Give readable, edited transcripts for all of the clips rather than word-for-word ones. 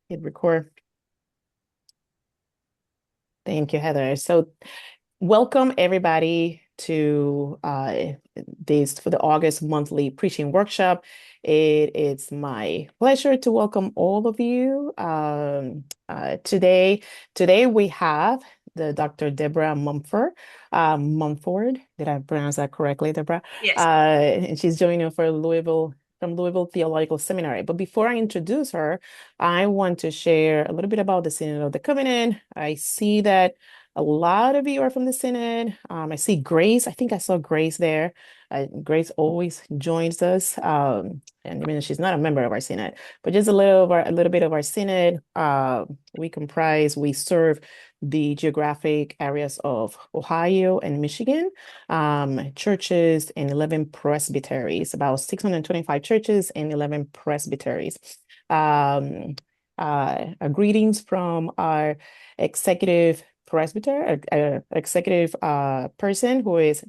Hit record. Thank you, Heather. So welcome everybody to this for the August monthly preaching workshop. It is my pleasure to welcome all of you. Today we have the Dr. Debra Mumford. Mumford, did I pronounce that correctly, Debra? Yes. And she's joining us from Louisville Theological Seminary. But before I introduce her, I want to share a little bit about the Synod of the Covenant. I see that a lot of you are from the Synod. I see Grace. I think I saw Grace there. Grace always joins us, and even though she's not a member of our Synod, but just a little bit of our Synod. We serve the geographic areas of Ohio and Michigan, churches and 11 presbyteries, about 625 churches and 11 presbyteries. Um, Greetings from our executive executive person who is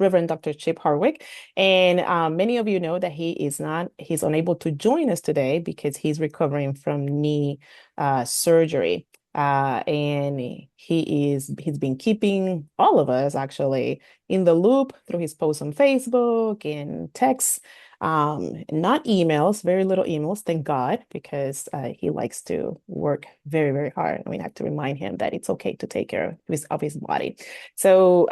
Reverend Dr. Chip Hardwick. And many of you know that he's unable to join us today because he's recovering from knee surgery. And he's been keeping all of us actually in the loop through his posts on Facebook and texts. Not emails, very little emails, thank God, because he likes to work very, very hard. I mean, I have to remind him that it's okay to take care of his body. So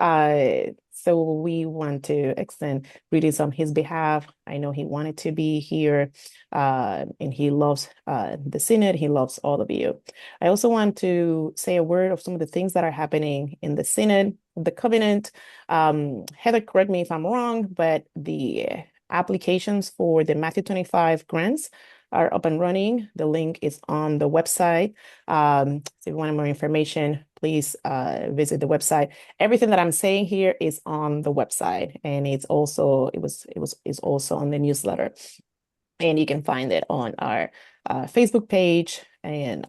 we want to extend greetings on his behalf. I know he wanted to be here, and he loves the Synod. He loves all of you. I also want to say a word of some of the things that are happening in the Synod, the Covenant. Heather, correct me if I'm wrong, but the applications for the Matthew 25 grants are up and running. The link is on the website. So if you want more information, please visit the website. Everything that I'm saying here is on the website, and it's also on the newsletter. And you can find it on our Facebook page. And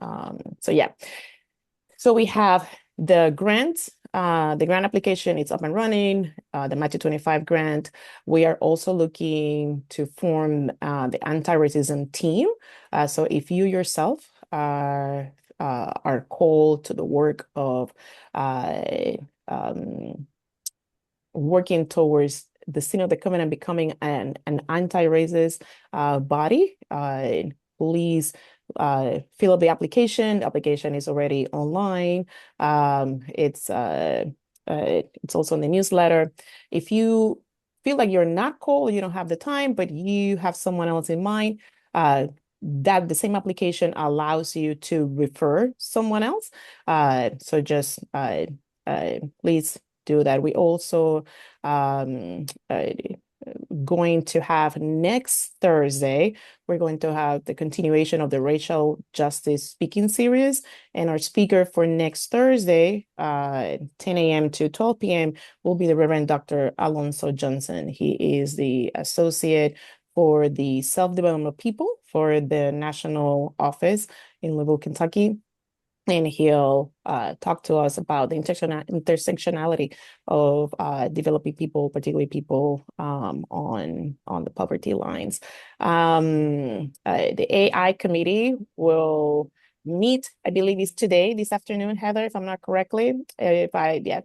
so yeah. So we have the grant. The grant application is up and running, the Matthew 25 grant. We are also looking to form the anti-racism team. So if you yourself are called to the work of um, working towards the Synod of the Covenant becoming an anti-racist body, please fill up the application. The application is already online. It's also in the newsletter. If you feel like you're not called, you don't have the time, but you have someone else in mind, that the same application allows you to refer someone else. So just please do that. We also going to have next Thursday, we're going to have the continuation of the racial justice speaking series. And our speaker for next Thursday, 10 a.m. to 12 p.m., will be the Reverend Dr. Alonso Johnson. He is the associate for the self-development of people for the national office in Louisville, Kentucky. And he'll talk to us about the intersectionality of developing people, particularly people on the poverty lines. The AI committee will meet, I believe it's today, this afternoon, Heather, if I'm not correctly. Yes.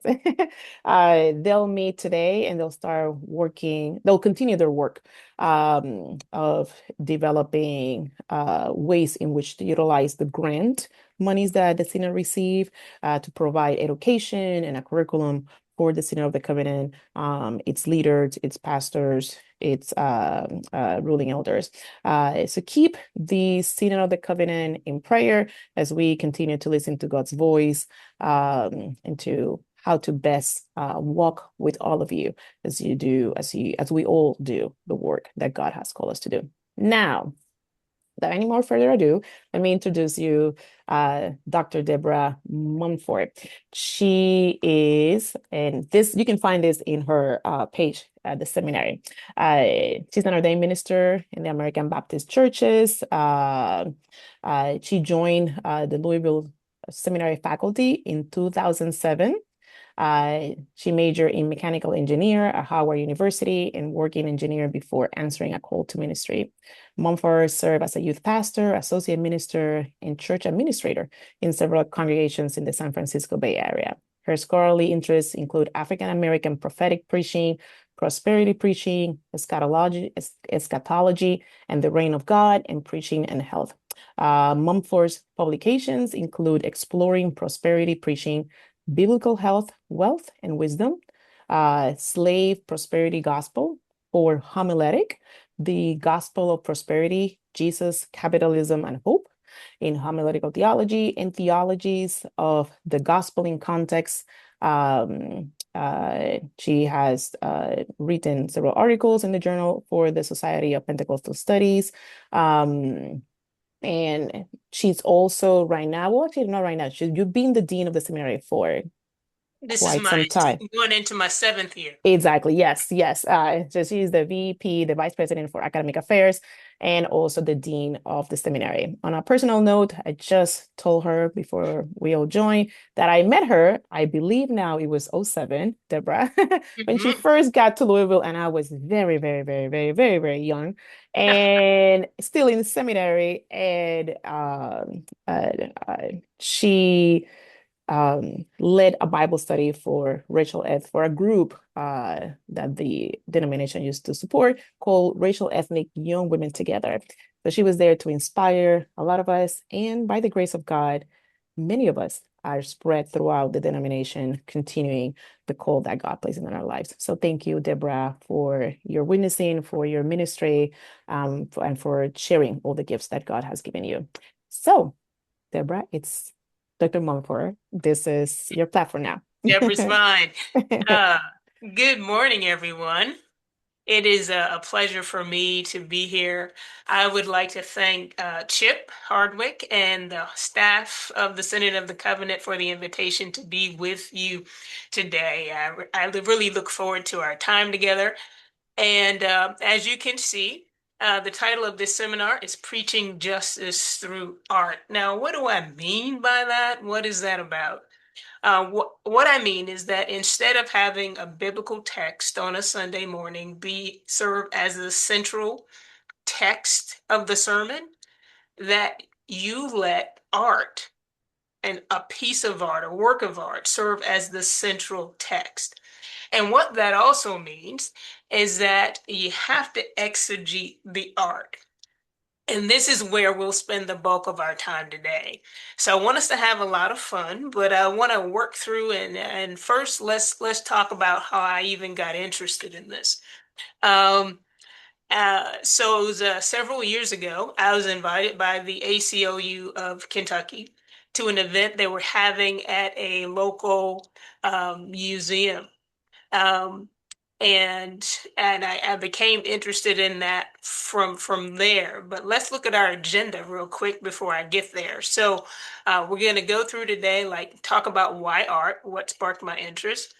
They'll meet today and they'll start working, they'll continue their work of developing ways in which to utilize the grant monies that the Synod receive to provide education and a curriculum for the Synod of the Covenant, its leaders, its pastors, its ruling elders. So keep the Synod of the Covenant in prayer as we continue to listen to God's voice and to how to best walk with all of you as we all do the work that God has called us to do. Now, without any more further ado, let me introduce you Dr. Debra Mumford. She is, and this you can find this in her page at the seminary. She's an ordained minister in the American Baptist churches. She joined the Louisville Seminary faculty in 2007. She majored in mechanical engineer at Howard University and working engineer before answering a call to ministry. Mumford served as a youth pastor, associate minister, and church administrator in several congregations in the San Francisco Bay Area. Her scholarly interests include African American prophetic preaching, prosperity preaching, eschatology, and the reign of God, and preaching and health. Mumford's publications include Exploring Prosperity Preaching, Biblical Health, Wealth, and Wisdom, Slave Prosperity Gospel, or Homiletic, The Gospel of Prosperity, Jesus, Capitalism, and Hope, in homiletical theology, and theologies of the gospel in context. She has written several articles in the Journal for the Society of Pentecostal Studies. And she's also right now, well, actually, not right now. You've been the dean of the seminary for This is quite my some time. going into my seventh year. Exactly. Yes. Yes. So she's the VP, the Vice President for Academic Affairs, and also the Dean of the seminary. On a personal note, I just told her before we all joined that I met her, I believe now it was '07, Deborah, when she Mhm. first got to Louisville, and I was very, very, very, very, very, very young and still in seminary. And she led a Bible study for racial for a group that the denomination used to support called Racial Ethnic Young Women Together. So she was there to inspire a lot of us, and by the grace of God, many of us are spread throughout the denomination, continuing the call that God places in our lives. So thank you, Deborah, for your witnessing, for your ministry, and for sharing all the gifts that God has given you. So, Deborah, it's Dr. Mumford. This is your platform now. Deborah's fine. Uh, Good morning, everyone. It is a pleasure for me to be here. I would like to thank Chip Hardwick and the staff of the Synod of the Covenant for the invitation to be with you today. I really look forward to our time together. And as you can see, the title of this seminar is Preaching Justice Through Art. Now, what do I mean by that? What is that about? What I mean is that instead of having a biblical text on a Sunday morning be serve as the central text of the sermon, that you let art and a piece of art, a work of art, serve as the central text. And what that also means is that you have to exegete the art. And this is where we'll spend the bulk of our time today. So I want us to have a lot of fun, but I want to work through and first let's talk about how I even got interested in this. Um, so it was several years ago. I was invited by the ACLU of Kentucky to an event they were having at a local museum. Um, and I became interested in that from there. But let's look at our agenda real quick before I get there. So we're going to go through today, like talk about why art, what sparked my interest.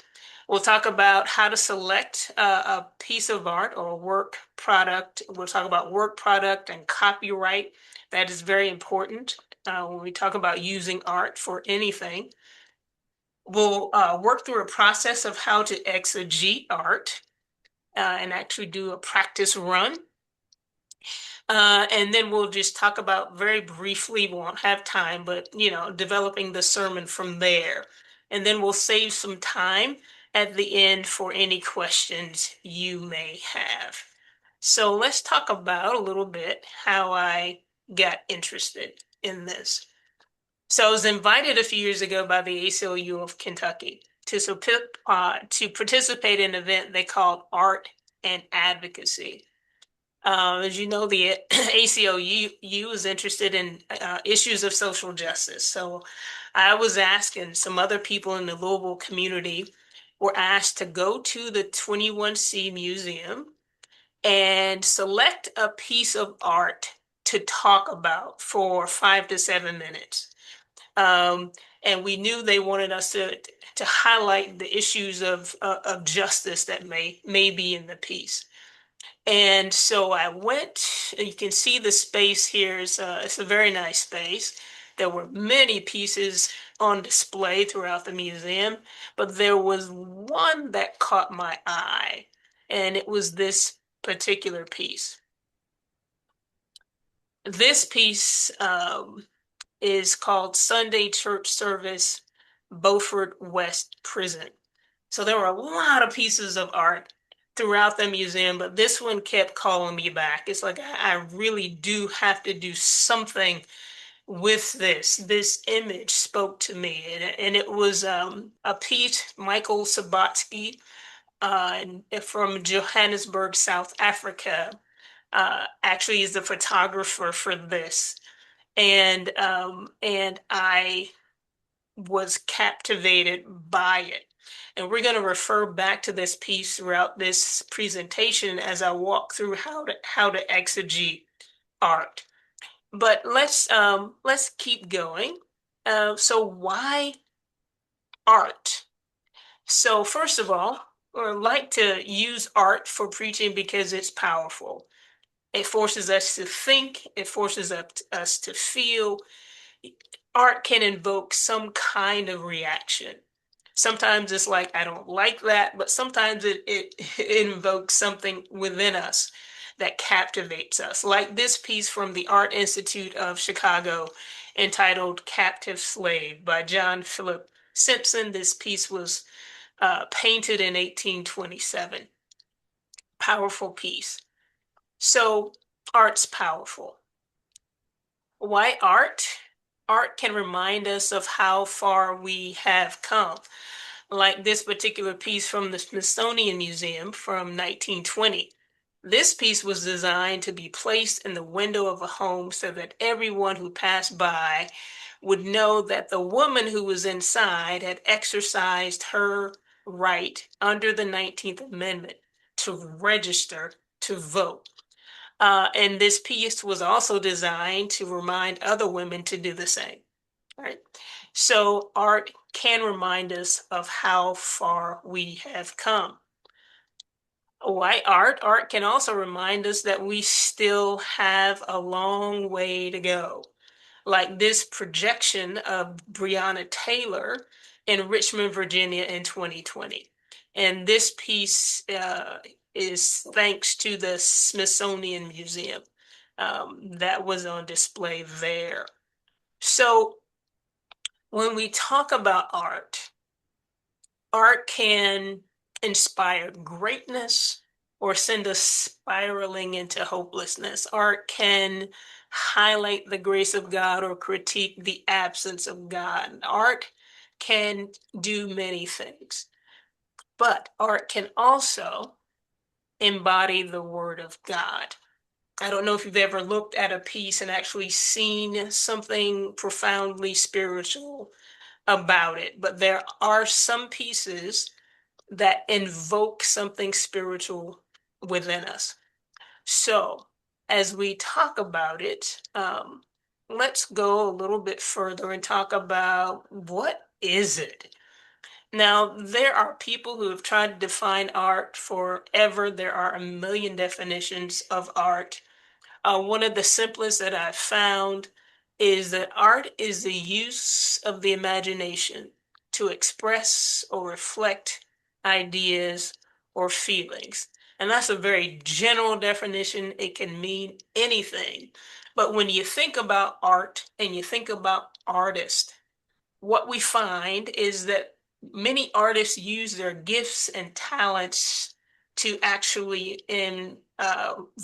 We'll talk about how to select a piece of art or work product. We'll talk about work product and copyright. That is very important when we talk about using art for anything. We'll work through a process of how to exegete art and actually do a practice run. And then we'll just talk about very briefly, we won't have time, but developing the sermon from there. And then we'll save some time at the end for any questions you may have. So let's talk about a little bit how I got interested in this. So I was invited a few years ago by the ACLU of Kentucky to participate in an event they called Art and Advocacy. As you know, the ACLU is interested in issues of social justice. So I was asked, and some other people in the Louisville community were asked to go to the 21C Museum and select a piece of art to talk about for 5 to 7 minutes. Um, and we knew they wanted us to highlight the issues of justice that may be in the piece. And so I went. You can see the space here. It's a very nice space. There were many pieces on display throughout the museum, but there was one that caught my eye, and it was this particular piece. This piece is called Sunday Church Service, Beaufort West Prison. So there were a lot of pieces of art throughout the museum, but this one kept calling me back. It's like I really do have to do something with this. This image spoke to me, and it was a piece, Michael Sabatsky, from Johannesburg, South Africa, actually is the photographer for this. And I was captivated by it. And we're going to refer back to this piece throughout this presentation as I walk through how to exegete art. But let's keep going. So why art? So first of all, I like to use art for preaching because it's powerful. It forces us to think, it forces us to feel. Art can invoke some kind of reaction. Sometimes it's like, I don't like that, but sometimes it invokes something within us that captivates us. Like this piece from the Art Institute of Chicago entitled Captive Slave by John Philip Simpson. This piece was painted in 1827. Powerful piece. So art's powerful. Why art? Art can remind us of how far we have come. Like this particular piece from the Smithsonian Museum from 1920. This piece was designed to be placed in the window of a home so that everyone who passed by would know that the woman who was inside had exercised her right under the 19th Amendment to register to vote. And this piece was also designed to remind other women to do the same. Right? So art can remind us of how far we have come. Why art? Art can also remind us that we still have a long way to go. Like this projection of Breonna Taylor in Richmond, Virginia in 2020. And this piece is thanks to the Smithsonian Museum that was on display there. So when we talk about art, art can inspire greatness or send us spiraling into hopelessness. Art can highlight the grace of God or critique the absence of God. Art can do many things, but art can also embody the Word of God. I don't know if you've ever looked at a piece and actually seen something profoundly spiritual about it, but there are some pieces that invoke something spiritual within us. So, as we talk about it, let's go a little bit further and talk about what is it? Now, there are people who have tried to define art forever. There are a million definitions of art. One of the simplest that I've found is that art is the use of the imagination to express or reflect ideas or feelings. And that's a very general definition. It can mean anything. But when you think about art and you think about artists, what we find is that many artists use their gifts and talents to actually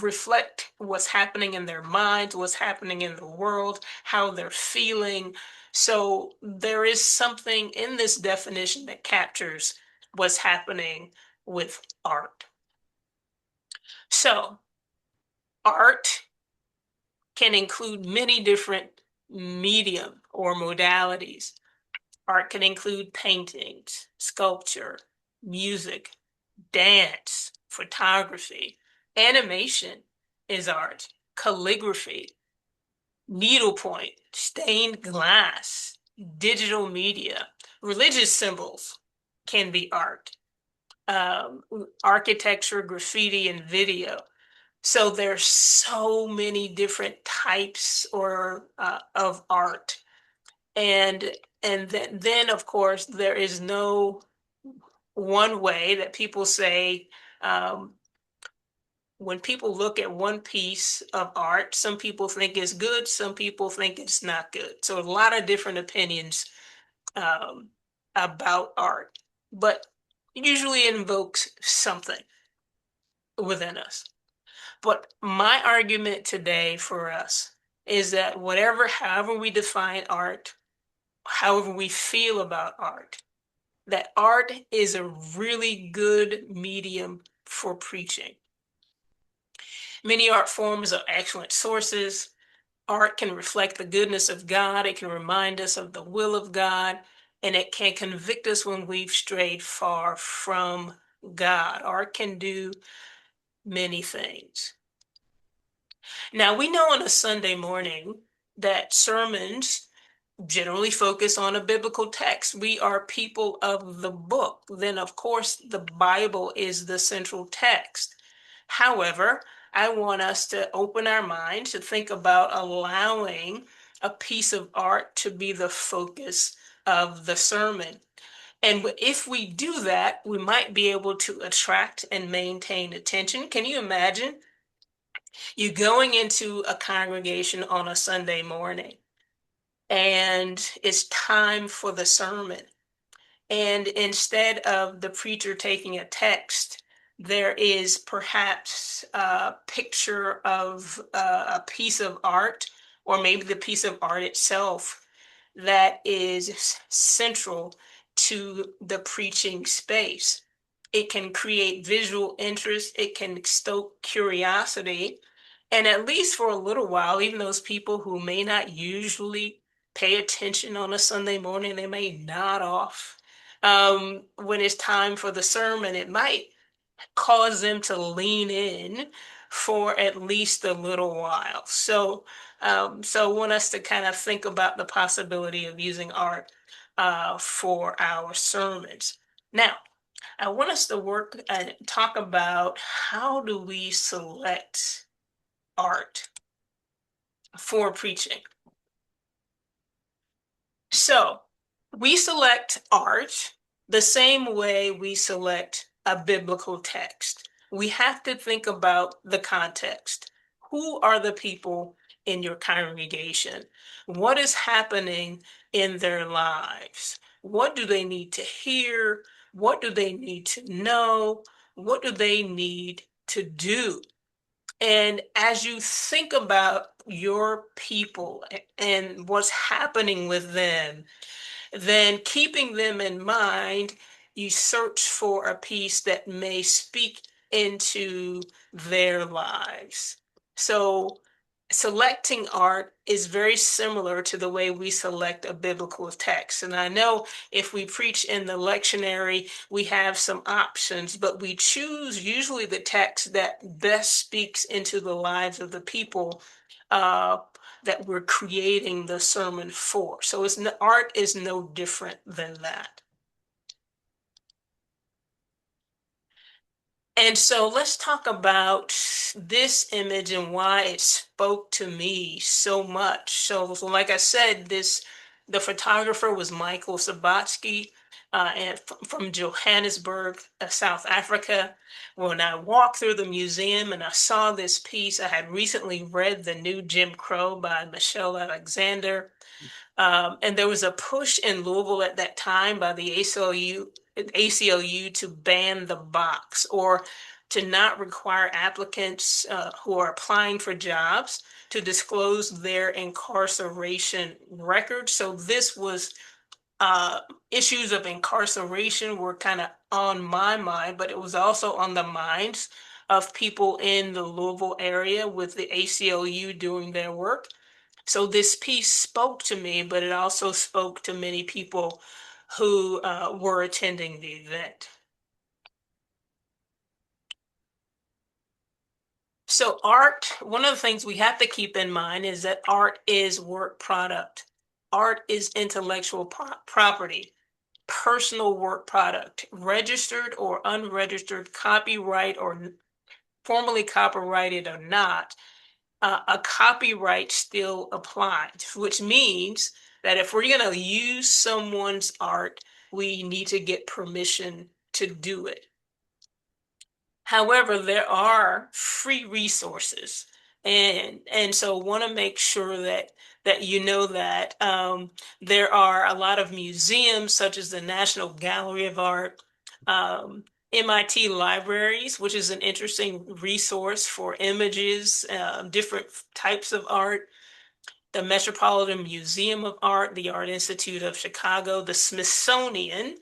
reflect what's happening in their minds, what's happening in the world, how they're feeling. So there is something in this definition that captures what's happening with art. So art can include many different medium or modalities. Art can include paintings, sculpture, music, dance, photography. Animation is art, calligraphy, needlepoint, stained glass, digital media. Religious symbols can be art, um, architecture, graffiti, and video. So there's so many different types or of art. And then of course there is no one way that people say, um, when people look at one piece of art, some people think it's good, some people think it's not good. So a lot of different opinions um, about art, but usually it invokes something within us. But my argument today for us is that however we define art, however we feel about art, that art is a really good medium for preaching. Many art forms are excellent sources. Art can reflect the goodness of God. It can remind us of the will of God, and it can convict us when we've strayed far from God. Art can do many things. Now, we know on a Sunday morning that sermons generally focus on a biblical text. We are people of the book. Then, of course, the Bible is the central text. However, I want us to open our minds to think about allowing a piece of art to be the focus of the sermon. And if we do that, we might be able to attract and maintain attention. Can you imagine you going into a congregation on a Sunday morning and it's time for the sermon? And instead of the preacher taking a text, there is perhaps a picture of a piece of art, or maybe the piece of art itself that is central to the preaching space. It can create visual interest, it can stoke curiosity, and at least for a little while, even those people who may not usually pay attention on a Sunday morning, they may nod off. When it's time for the sermon, it might cause them to lean in for at least a little while. So I want us to kind of think about the possibility of using art for our sermons. Now, I want us to work and talk about how do we select art for preaching. So we select art the same way we select a biblical text. We have to think about the context. Who are the people in your congregation? What is happening in their lives? What do they need to hear? What do they need to know? What do they need to do? And as you think about your people and what's happening with them, then keeping them in mind, you search for a piece that may speak into their lives. So selecting art is very similar to the way we select a biblical text. And I know if we preach in the lectionary, we have some options, but we choose usually the text that best speaks into the lives of the people uh, that we're creating the sermon for. So art is no different than that. And so let's talk about this image and why it spoke to me so much. So like I said, the photographer was Michael Sabatsky, and from Johannesburg, South Africa. When I walked through the museum and I saw this piece, I had recently read The New Jim Crow by Michelle Alexander. And there was a push in Louisville at that time by the ACLU to ban the box, or to not require applicants who are applying for jobs to disclose their incarceration records. So this was issues of incarceration were kind of on my mind, but it was also on the minds of people in the Louisville area with the ACLU doing their work. So this piece spoke to me, but it also spoke to many people who were attending the event. So art, one of the things we have to keep in mind is that art is work product. Art is intellectual property, personal work product, registered or unregistered, copyright or formally copyrighted or not. A copyright still applies, which means that if we're going to use someone's art, we need to get permission to do it. However, there are free resources, and so want to make sure that you know that there are a lot of museums, such as the National Gallery of Art, MIT libraries, which is an interesting resource for images, different types of art, the Metropolitan Museum of Art, the Art Institute of Chicago, the Smithsonian.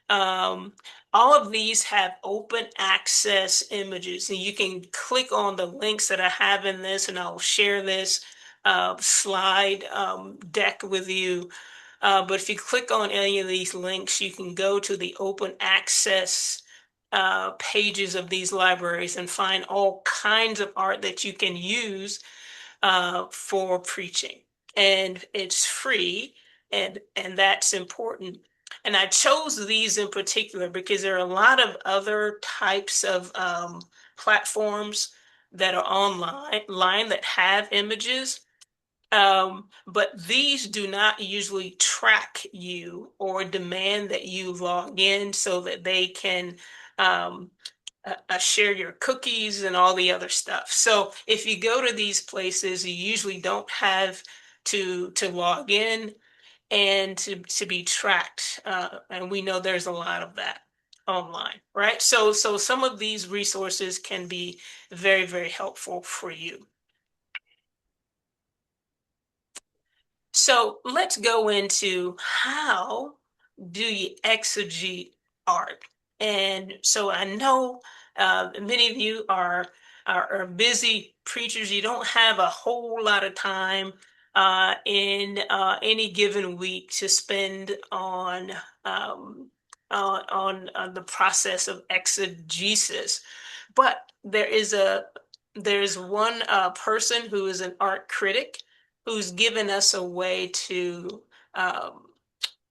Um, all of these have open access images, and you can click on the links that I have in this, and I'll share this slide deck with you. But if you click on any of these links, you can go to the open access pages of these libraries and find all kinds of art that you can use for preaching, and it's free, and that's important. And I chose these in particular because there are a lot of other types of platforms that are online that have images. But these do not usually track you or demand that you log in so that they can um, share your cookies and all the other stuff. So if you go to these places, you usually don't have to log in and to be tracked. And we know there's a lot of that online, right? So some of these resources can be very, very helpful for you. So let's go into how do you exegete art? And so I know many of you are busy preachers. You don't have a whole lot of time in any given week to spend on the process of exegesis. But there's one person who is an art critic who's given us a way um,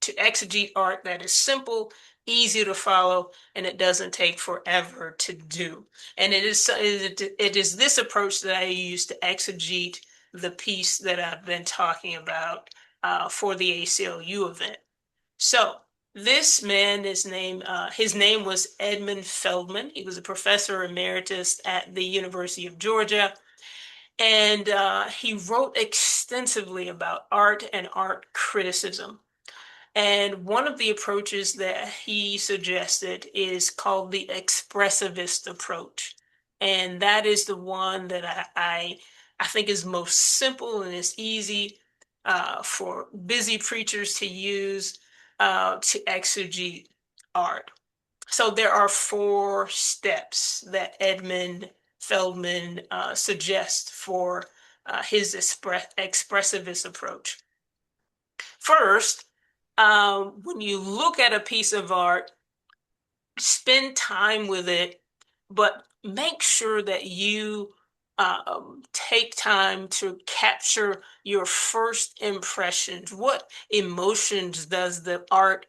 to exegete art that is simple, easy to follow, and it doesn't take forever to do. And it is this approach that I use to exegete the piece that I've been talking about for the ACLU event. So this man his name was Edmund Feldman. He was a professor emeritus at the University of Georgia. And he wrote extensively about art and art criticism. And one of the approaches that he suggested is called the expressivist approach. And that is the one that I think is most simple and is easy for busy preachers to use to exegete art. So there are four steps that Edmund Feldman suggests for his expressivist approach. First, when you look at a piece of art, spend time with it, but make sure that you take time to capture your first impressions. What emotions does the art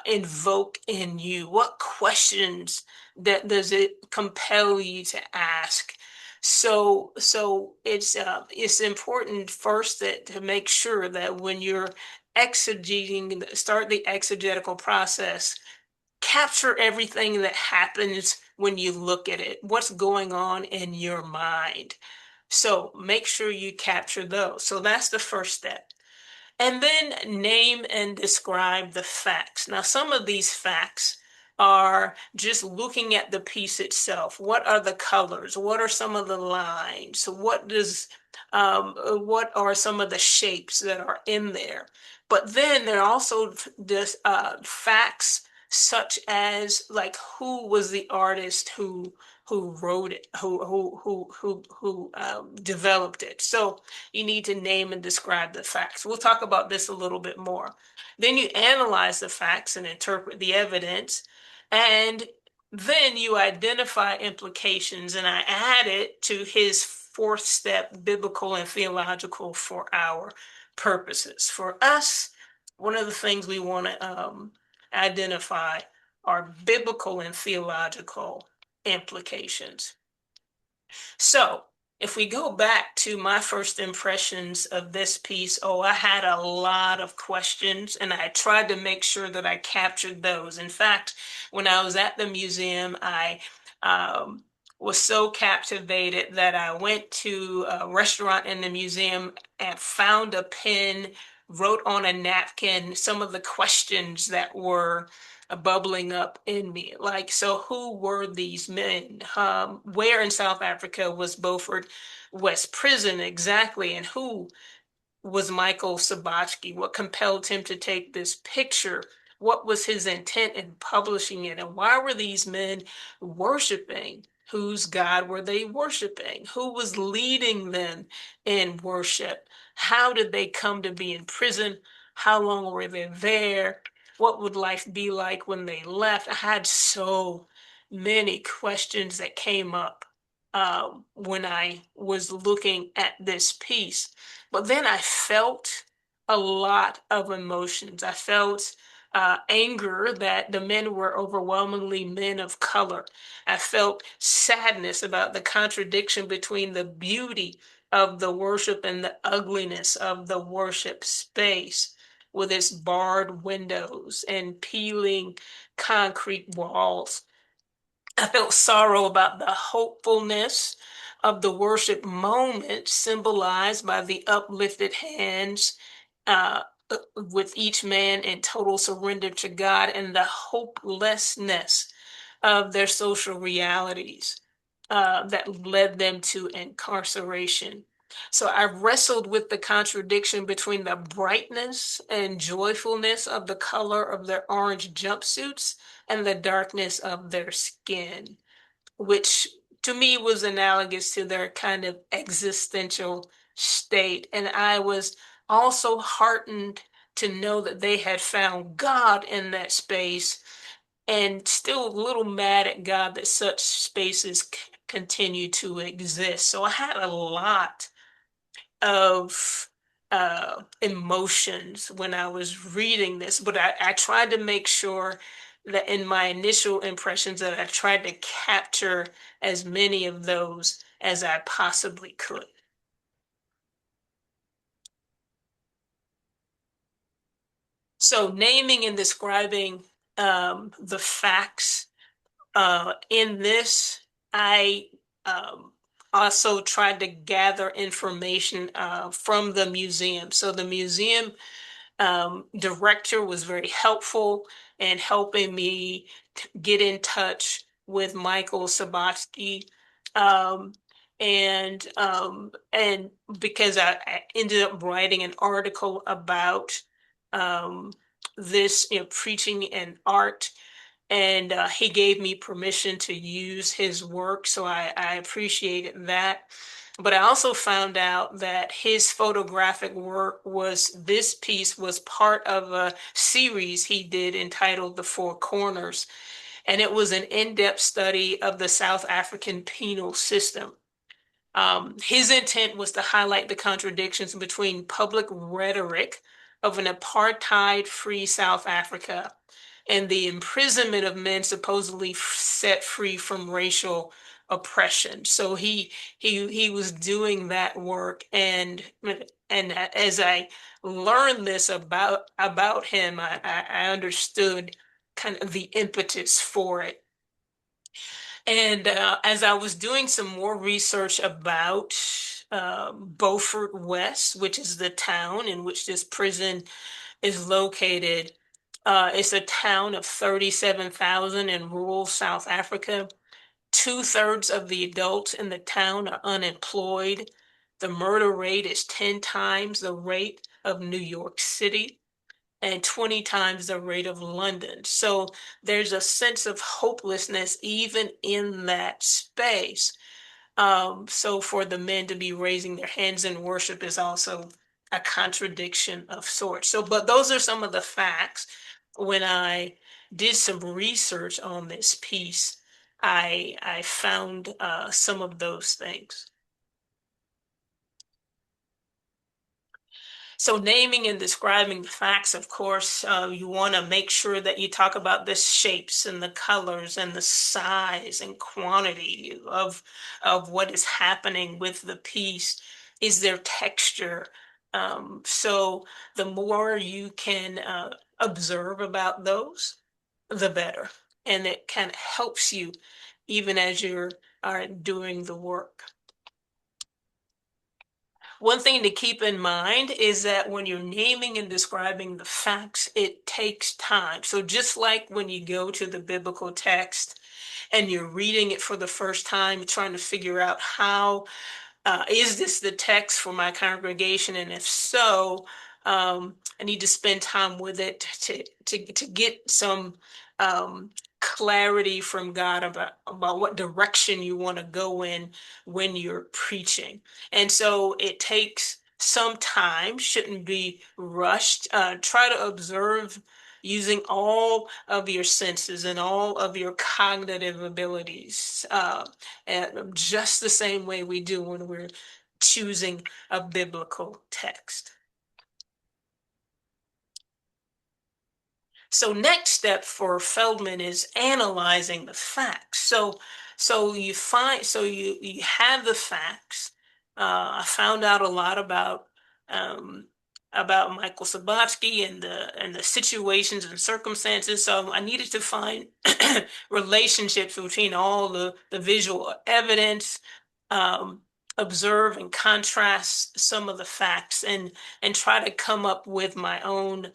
invoke in you? What questions that does it compel you to ask? So it's important first that to make sure that when you're start the exegetical process, capture everything that happens when you look at it. What's going on in your mind? So make sure you capture those. So that's the first step. And then name and describe the facts. Now, some of these facts are just looking at the piece itself. What are the colors? What are some of the lines? What are some of the shapes that are in there? But then there are also this facts such as like who was the artist who wrote it, who developed it. So you need to name and describe the facts. We'll talk about this a little bit more. Then you analyze the facts and interpret the evidence, and then you identify implications. And I added to his fourth step, biblical and theological, for our purposes. For us, one of the things we want to identify are biblical and theological implications. So If we go back to my first impressions of this piece, oh, I had a lot of questions and I tried to make sure that I captured those. In fact, when I was at the museum, I um, was so captivated that I went to a restaurant in the museum and found a pen, wrote on a napkin some of the questions that were bubbling up in me. Like, so who were these men? Where in South Africa was Beaufort West Prison exactly? And who was Michael Sabatsky? What compelled him to take this picture? What was his intent in publishing it? And why were these men worshiping? Whose God were they worshiping? Who was leading them in worship? How did they come to be in prison? How long were they there? What would life be like when they left? I had so many questions that came up when I was looking at this piece. But then I felt a lot of emotions. I felt anger that the men were overwhelmingly men of color. I felt sadness about the contradiction between the beauty of the worship and the ugliness of the worship space with its barred windows and peeling concrete walls. I felt sorrow about the hopefulness of the worship moment symbolized by the uplifted hands uh, with each man in total surrender to God and the hopelessness of their social realities that led them to incarceration. So I wrestled with the contradiction between the brightness and joyfulness of the color of their orange jumpsuits and the darkness of their skin, which to me was analogous to their kind of existential state. And I was also heartened to know that they had found God in that space and still a little mad at God that such spaces continue to exist. So I had a lot of emotions when I was reading this, but I tried to make sure that in my initial impressions that I tried to capture as many of those as I possibly could. So naming and describing the facts in this, I also tried to gather information from the museum. So the museum director was very helpful in helping me get in touch with Michael Sabatsky. Um, and because I ended up writing an article about um, this, preaching and art, and he gave me permission to use his work, so I appreciated that. But I also found out that his photographic work this piece was part of a series he did entitled The Four Corners, and it was an in-depth study of the South African penal system. His intent was to highlight the contradictions between public rhetoric of an apartheid-free South Africa and the imprisonment of men supposedly set free from racial oppression. So he was doing that work, and as I learned this about him, I understood kind of the impetus for it. And as I was doing some more research about Beaufort West, which is the town in which this prison is located, it's a town of 37,000 in rural South Africa. Two-thirds of the adults in the town are unemployed. The murder rate is 10 times the rate of New York City and 20 times the rate of London. So there's a sense of hopelessness even in that space. So for the men to be raising their hands in worship is also a contradiction of sorts. So, but those are some of the facts. When I did some research on this piece, I found some of those things. So naming and describing the facts, of course, you want to make sure that you talk about the shapes and the colors and the size and quantity of what is happening with the piece. Is there texture? So the more you can observe about those, the better. And it kind of helps you even as you're are doing the work. One thing to keep in mind is that when you're naming and describing the facts, it takes time. So just like when you go to the biblical text and you're reading it for the first time, trying to figure out how is this the text for my congregation? And if so, I need to spend time with it to get some clarity from God about what direction you want to go in when you're preaching. And so it takes some time, shouldn't be rushed. Try to observe using all of your senses and all of your cognitive abilities. And just the same way we do when we're choosing a biblical text. So next step for Feldman is analyzing the facts. So you have the facts. I found out a lot um, about Michael Sabatsky and the situations and circumstances. So I needed to find relationships between all the visual evidence, um, observe and contrast some of the facts, and try to come up with my own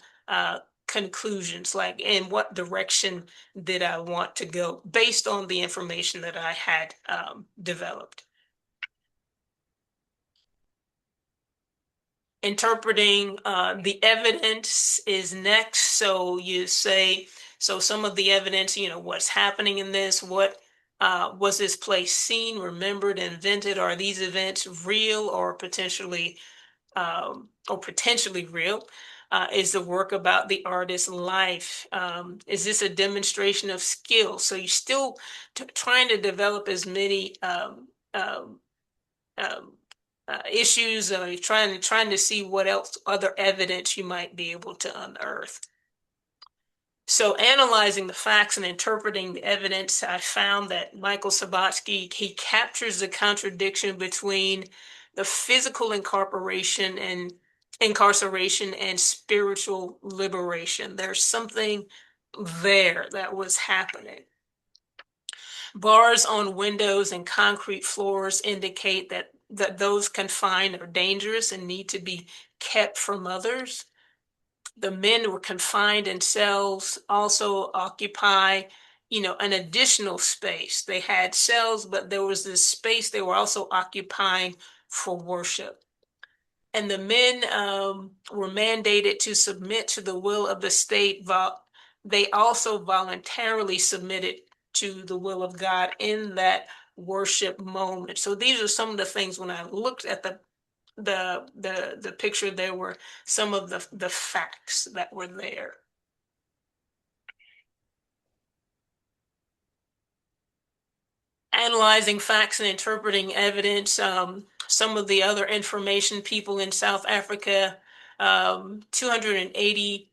conclusions, like in what direction did I want to go based on the information that I had developed. Interpreting the evidence is next. So you say, so some of the evidence, what's happening in this, what was this place seen, remembered, invented? Are these events real or potentially real? Is the work about the artist's life? Is this a demonstration of skill? So you're still trying to develop as many um, issues. You're trying to see what else other evidence you might be able to unearth. So analyzing the facts and interpreting the evidence, I found that Michael Sabatsky, he captures the contradiction between the physical incarceration and spiritual liberation. There's something there that was happening. Bars on windows and concrete floors indicate that those confined are dangerous and need to be kept from others. The men were confined in cells, also occupy, an additional space. They had cells, but there was this space they were also occupying for worship. And the men were mandated to submit to the will of the state. They also voluntarily submitted to the will of God in that worship moment. So these are some of the things when I looked at the picture, there were some of the facts that were there. Analyzing facts and interpreting evidence. Some of the other information, people in South Africa, 280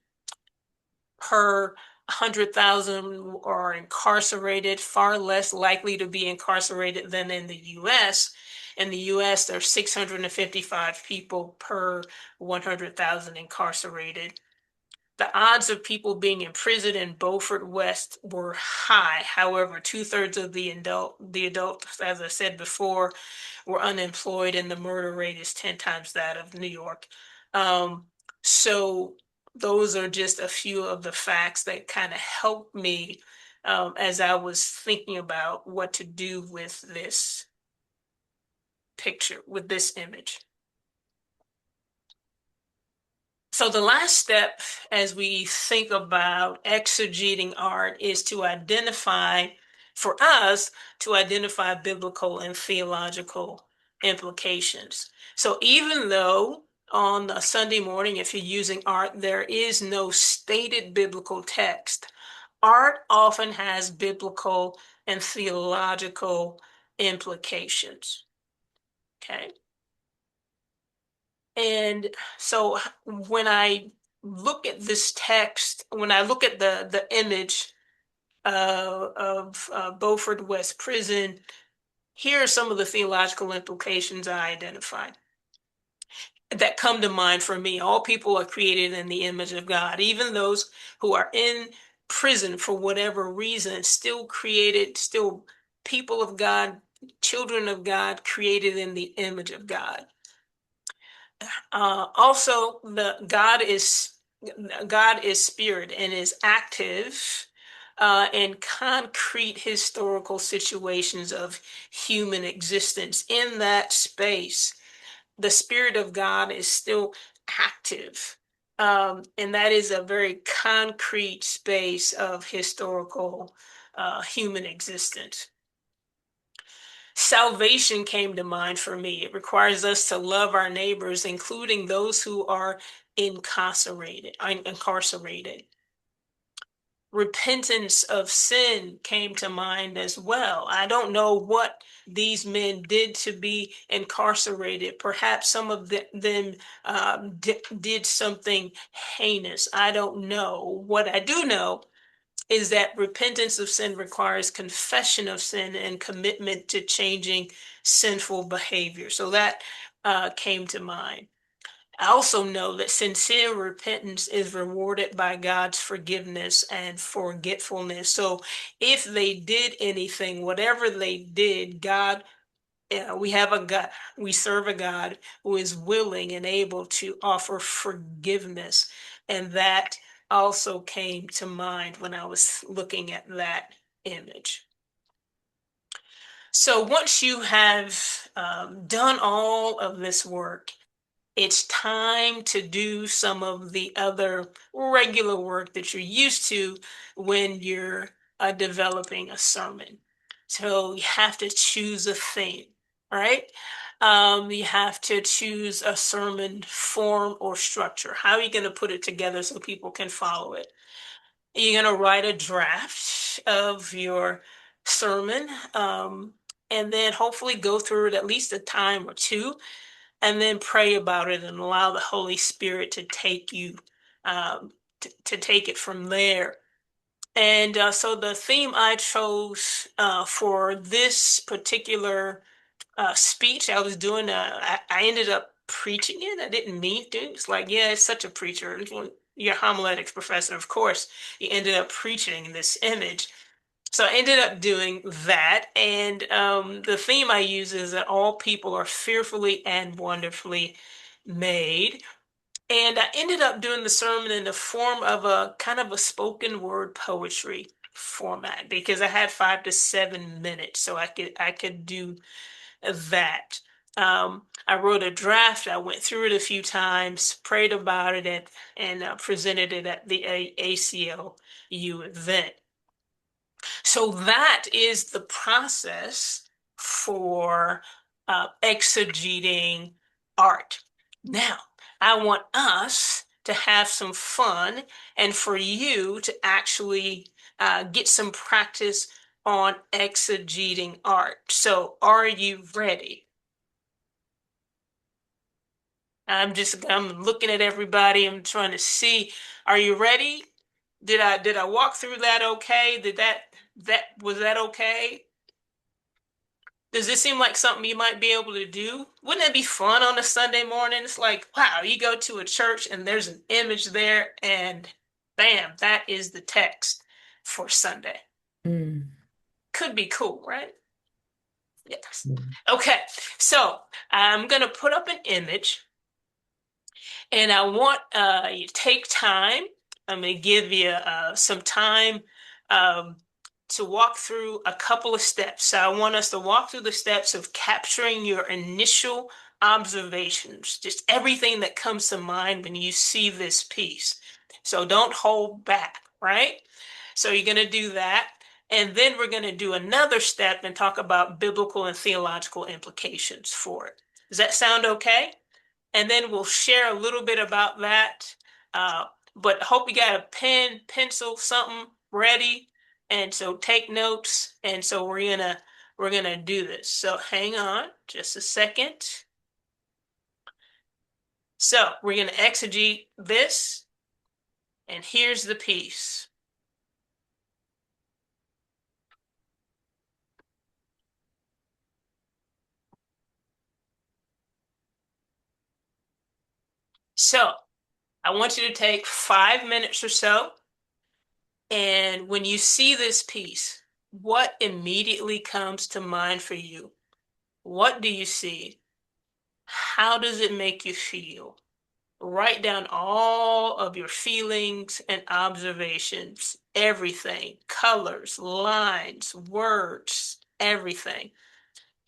per 100,000 are incarcerated, far less likely to be incarcerated than in the US. In the US, there are 655 people per 100,000 incarcerated. The odds of people being imprisoned in Beaufort West were high. However, two-thirds of the adults, as I said before, were unemployed, and the murder rate is 10 times that of New York. So those are just a few of the facts that kind of helped me as I was thinking about what to do with this picture, with this image. So the last step as we think about exegeting art is to identify, for us, to identify biblical and theological implications. So even though on a Sunday morning, if you're using art, there is no stated biblical text, art often has biblical and theological implications. Okay. And so when I look at this text, when I look at the image of Beaufort West Prison, here are some of the theological implications I identified that come to mind for me. All people are created in the image of God, even those who are in prison for whatever reason, still created, still people of God, children of God, created in the image of God. Also, the God is spirit and is active in concrete historical situations of human existence. In that space, the Spirit of God is still active. And that is a very concrete space of historical human existence. Salvation came to mind for me. It requires us to love our neighbors, including those who are incarcerated. Repentance of sin came to mind as well. I don't know what these men did to be incarcerated. Perhaps some of them did something heinous. I don't know. What I do know is that repentance of sin requires confession of sin and commitment to changing sinful behavior. So that came to mind. I also know that sincere repentance is rewarded by God's forgiveness and forgetfulness. So if they did anything, whatever they did, God, we have a God, we serve a God who is willing and able to offer forgiveness. And that also came to mind when I was looking at that image. So once you have done all of this work, it's time to do some of the other regular work that you're used to when you're developing a sermon. So you have to choose a theme, right? You have to choose a sermon form or structure. How are you going to put it together so people can follow it? You're going to write a draft of your sermon, and then hopefully go through it at least a time or two and then pray about it and allow the Holy Spirit to take you to take it from there. And so the theme I chose for this particular speech I was doing, I ended up preaching it. I didn't mean to. It's like, yeah, it's such a preacher. You're a homiletics professor, of course. You ended up preaching this image. So I ended up doing that. And the theme I use is that all people are fearfully and wonderfully made. And I ended up doing the sermon in the form of a kind of a spoken word poetry format because I had 5 to 7 minutes, so I could do that. I wrote a draft. I went through it a few times, prayed about it, and presented it at the ACLU event. So that is the process for exegeting art. Now, I want us to have some fun and for you to actually get some practice on exegeting art. So, are you ready? I'm looking at everybody. I'm trying to see. Are you ready? Did I walk through that okay? Was that okay? Does this seem like something you might be able to do? Wouldn't it be fun on a Sunday morning? It's like, wow, you go to a church and there's an image there, and bam, that is the text for Sunday. Mm. Could be cool, right? Yes. Mm. Okay, so I'm going to put up an image. And I want you to take time. I'm going to give you some time um, to walk through a couple of steps. So I want us to walk through the steps of capturing your initial observations, just everything that comes to mind when you see this piece. So don't hold back, right? So you're going to do that. And then we're going to do another step and talk about biblical and theological implications for it. Does that sound okay? And then we'll share a little bit about that. Uh, but hope you got a pen, pencil, something ready. And so take notes. And so we're gonna do this. So hang on just a second. So we're going to exegete this, and here's the piece. So I want you to take 5 minutes or so, and when you see this piece, what immediately comes to mind for you? What do you see? How does it make you feel? Write down all of your feelings and observations, everything, colors, lines, words, everything.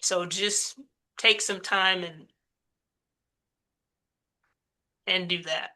So just take some time and do that.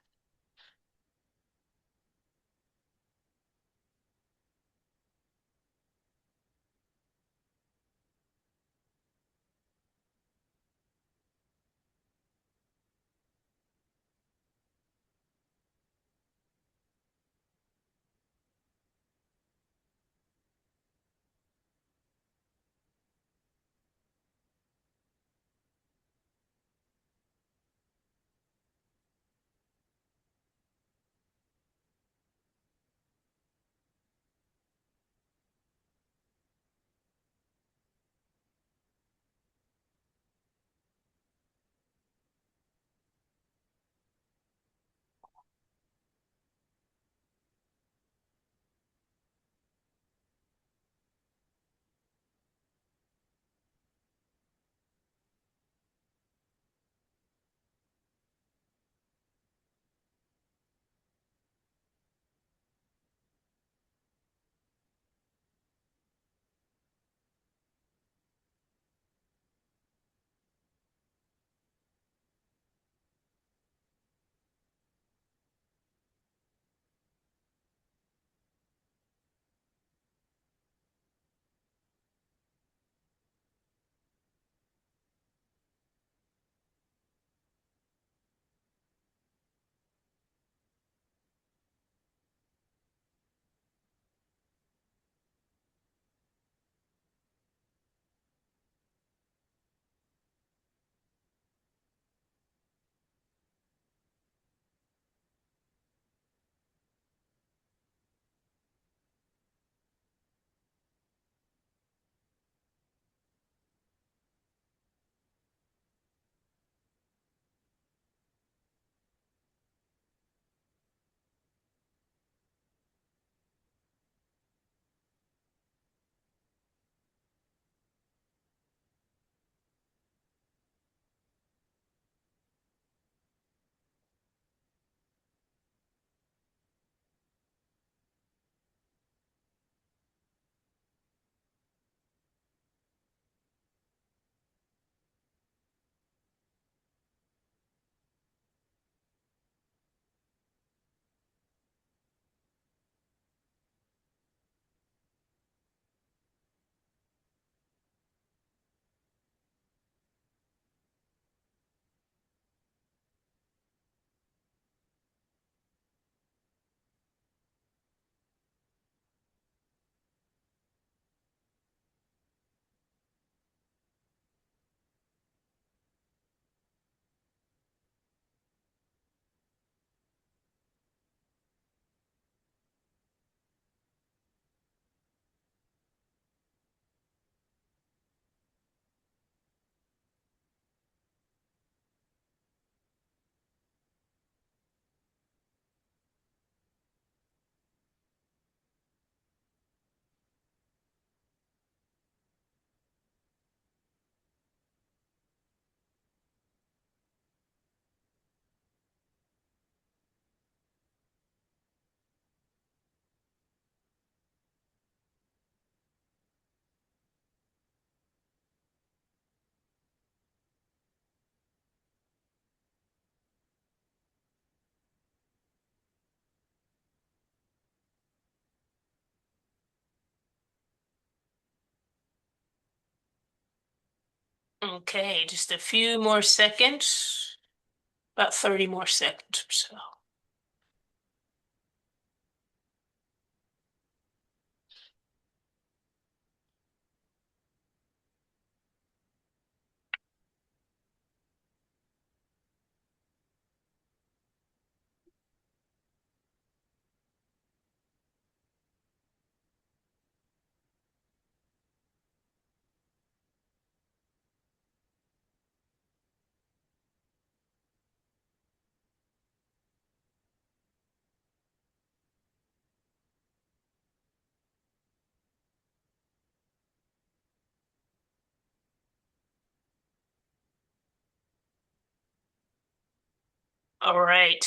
Okay, just a few more seconds, about 30 more seconds or so. All right.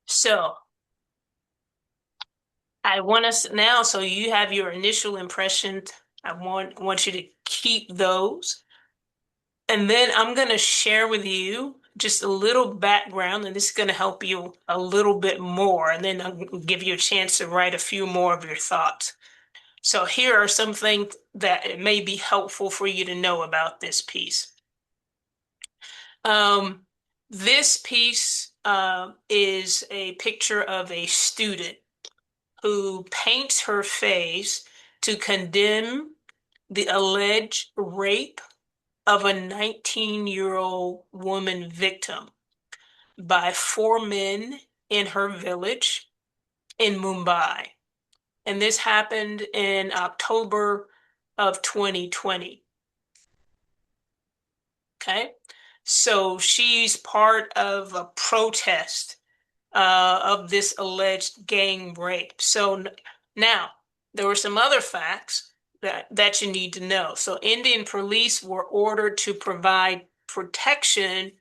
So I want us now, so you have your initial impressions. I want you to keep those. And then I'm going to share with you just a little background, and this is going to help you a little bit more. And then I'll give you a chance to write a few more of your thoughts. So here are some things that it may be helpful for you to know about this piece. Um, this piece is a picture of a student who paints her face to condemn the alleged rape of a 19-year-old woman victim by four men in her village in Mumbai. And this happened in October of 2020. Okay. So she's part of a protest of this alleged gang rape. So now there were some other facts that you need to know. So Indian police were ordered to provide protection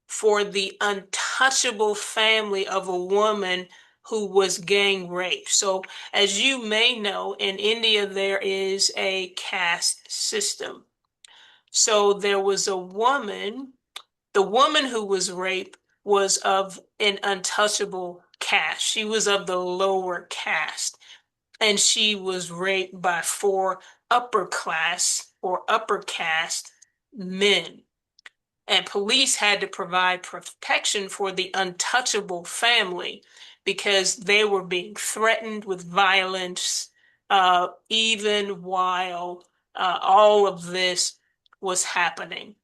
for the untouchable family of a woman who was gang raped. So as you may know, in India, there is a caste system. So there was a woman, the woman who was raped was of an untouchable caste. She was of the lower caste, and she was raped by four upper class or upper caste men. And police had to provide protection for the untouchable family because they were being threatened with violence, even while all of this was happening.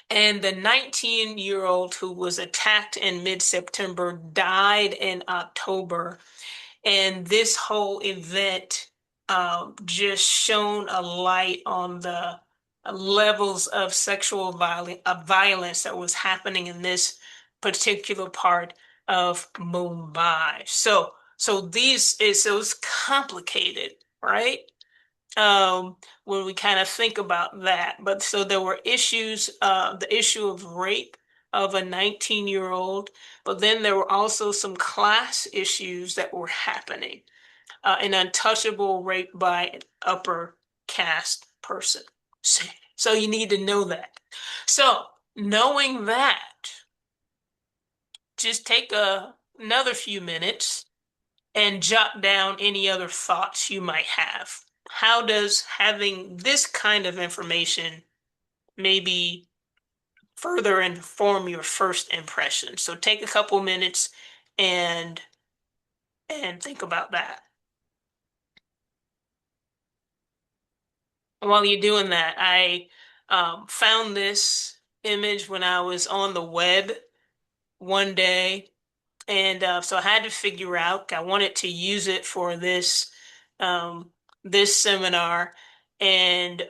And the 19-year-old who was attacked in mid-September died in October. And this whole event just shone a light on the levels of sexual violence that was happening in this particular part of Mumbai. So it's complicated, right? When we kind of think about that. But so there were issues, the issue of rape of a 19-year-old, but then there were also some class issues that were happening. An untouchable rape by an upper caste person. So you need to know that. So knowing that, just take another few minutes and jot down any other thoughts you might have. How does having this kind of information maybe further inform your first impression? So take a couple minutes and think about that. While you're doing that, I found this image when I was on the web one day. And so I had to figure out, I wanted to use it for um, this seminar. And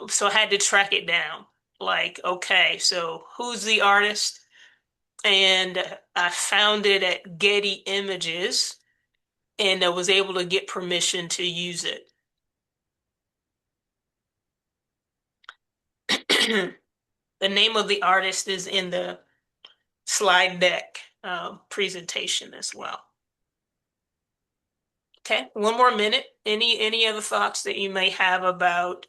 so I had to track it down. Like, okay, so who's the artist? And I found it at Getty Images and I was able to get permission to use it. The name of the artist is in the slide deck presentation as well. Okay, one more minute. Any other thoughts that you may have about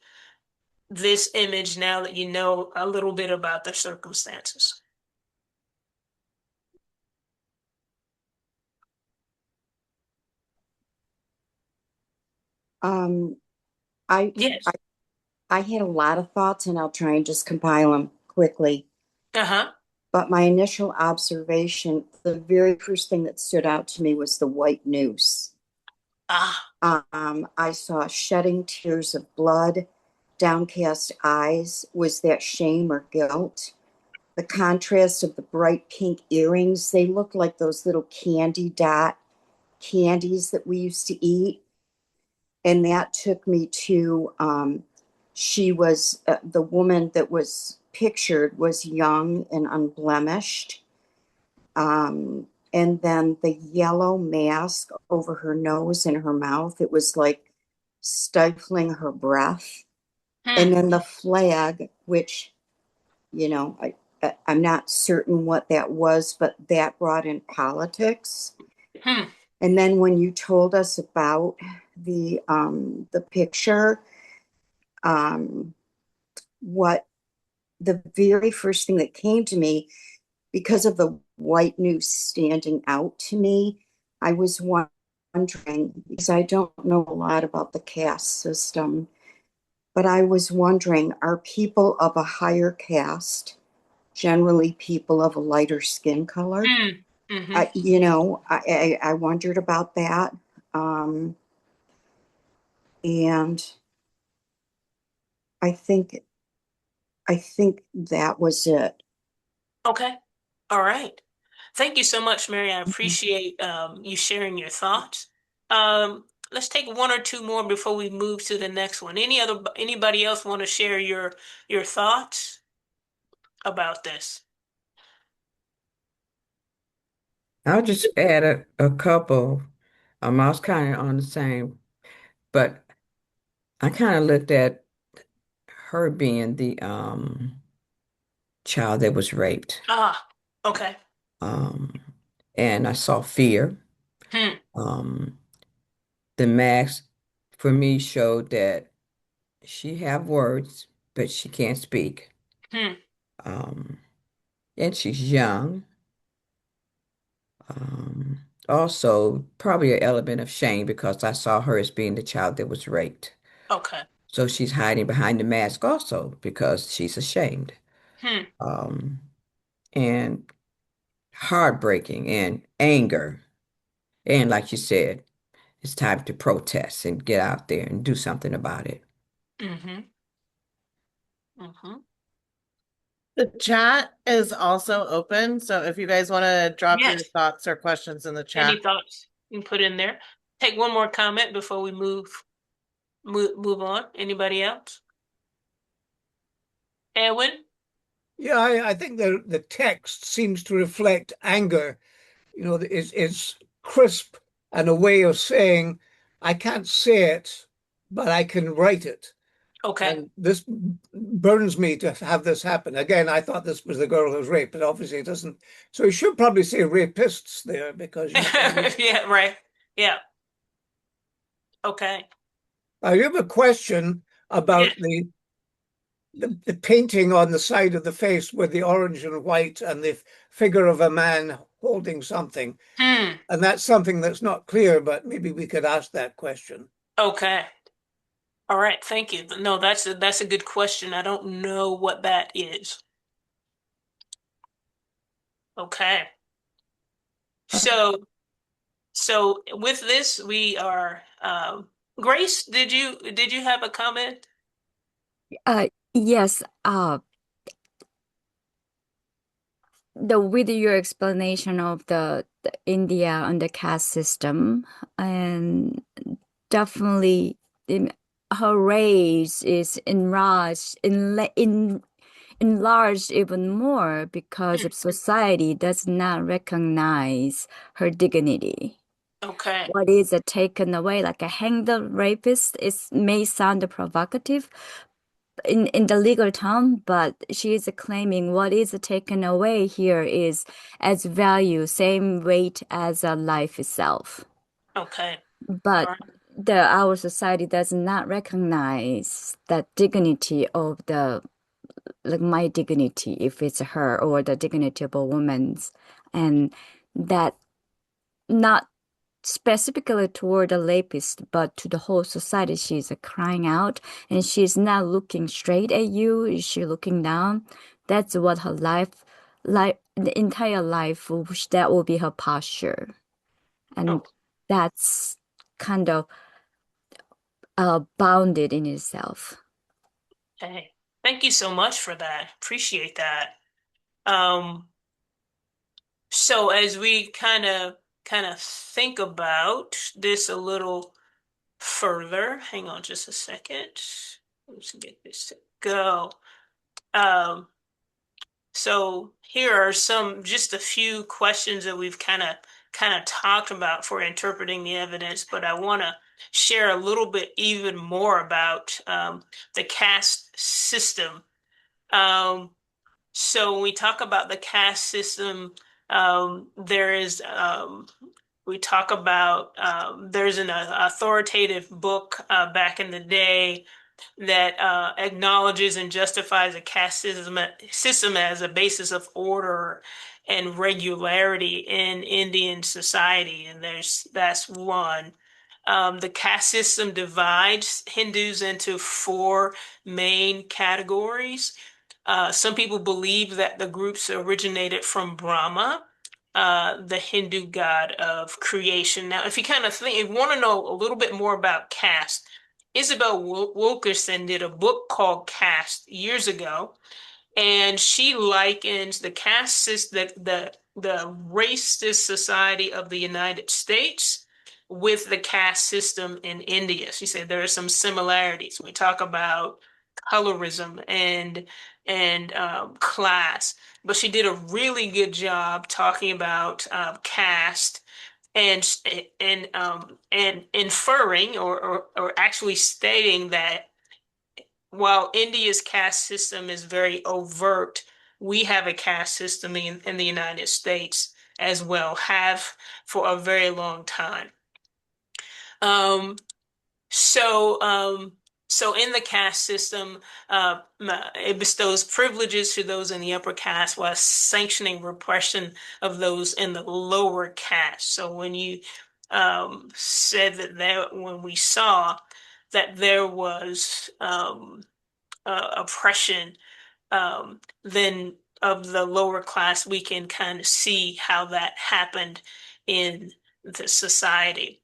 this image now that you know a little bit about the circumstances? Um, I, Yes. I I had a lot of thoughts, and I'll try and just compile them quickly. Uh-huh. But my initial observation, the very first thing that stood out to me was the white noose. Ah. I saw shedding tears of blood, downcast eyes. Was that shame or guilt? The contrast of the bright pink earrings, they looked like those little candy dot candies that we used to eat. And that took me to she was the woman that was pictured was young and unblemished. And then the yellow mask over her nose and her mouth, it was like stifling her breath. Hmm. And then the flag, which, you know, I'm not certain what that was, but that brought in politics. And then when you told us about the picture, what the very first thing that came to me, because of the white news standing out to me, I was wondering, because I don't know a lot about the caste system, but I was wondering, are people of a higher caste generally people of a lighter skin color? I wondered about that. And I think that was it. Okay. All right. Thank you so much, Mary. I appreciate you sharing your thoughts. Let's take one or two more before we move to the next one. Anybody else want to share your thoughts about this? I'll just add a couple. I was kind of on the same, but I kind of looked at her being the child that was raped. Ah, okay. Um, and I saw fear. Hmm. Um, the mask for me showed that she have words, but she can't speak. Hmm. Um, and she's young. Also, probably an element of shame because I saw her as being the child that was raped. Okay. So she's hiding behind the mask also because she's ashamed. Hmm. Um, and heartbreaking and anger. And like you said, it's time to protest and get out there and do something about it. Mm-hmm. Mm-hmm. The chat is also open, so if you guys want to drop your Yes. thoughts or questions in the chat. Any thoughts you can put in there? Take one more comment before we move on. Anybody else? Edwin? Yeah, I think the text seems to reflect anger. You know, it's crisp and a way of saying, I can't say it, but I can write it. Okay. And this burns me to have this happen. Again, I thought this was the girl who was raped, but obviously it doesn't. So you should probably say rapists there because you probably. Yeah, right. Yeah. Okay. I have a question Yeah. about the painting on the side of the face with the orange and white and the figure of a man holding something. Hmm. And that's something that's not clear, but maybe we could ask that question. Okay. All right. Thank you. No, that's a good question. I don't know what that is. Okay. So with this, we are Grace, did you have a comment? Yes, with your explanation of the India and the caste system, and definitely her race is enlarged even more because of society does not recognize her dignity. Okay. What is taken away, like a hang the rapist, may sound provocative, in the legal term, but she is claiming what is taken away here is as value, same weight as a life itself. Okay. All But right. our society does not recognize that dignity of the like my dignity if it's her or the dignity of a woman's, and that not specifically toward the rapist, but to the whole society. She's crying out and she's not looking straight at you. She's looking down. That's what her the entire life, that will be her posture. And that's kind of bounded in itself. Okay. Thank you so much for that. Appreciate that. Um, so as we kind of think about this a little further, hang on just a second. Let's get this to go. Um, so here are just a few questions that we've kind of talked about for interpreting the evidence, but I want to share a little bit even more about the caste system. Um, So when we talk about the caste system, there is we talk about there's an authoritative book back in the day that acknowledges and justifies a caste system as a basis of order and regularity in Indian society, and that's one. The caste system divides Hindus into four main categories. Some people believe that the groups originated from Brahma, the Hindu god of creation. Now, if you kind of think, if you want to know a little bit more about caste, Isabel Wilkerson did a book called Caste years ago, and she likens the caste system, the racist society of the United States with the caste system in India. She said there are some similarities. We talk about colorism and class, but she did a really good job talking about caste and and inferring or actually stating that while India's caste system is very overt, we have a caste system in the United States as well, have for a very long time. Um, so, um, so in the caste system, it bestows privileges to those in the upper caste while sanctioning repression of those in the lower caste. So when you said that when we saw that there was oppression, then of the lower class, we can kind of see how that happened in the society.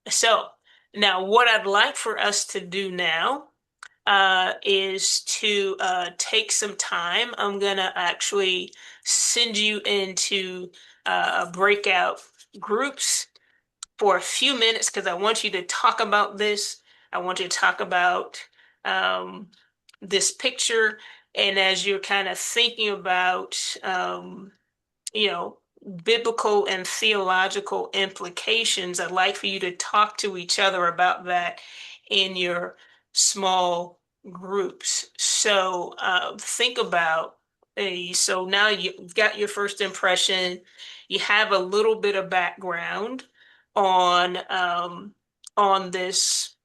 So now what I'd like for us to do now is to take some time. I'm gonna actually send you into breakout groups for a few minutes because I want you to talk about this. I want you to talk about um, this picture. And as you're kind of thinking about, you know, biblical and theological implications, I'd like for you to talk to each other about that in your small groups. So think about so now you've got your first impression. You have a little bit of background on this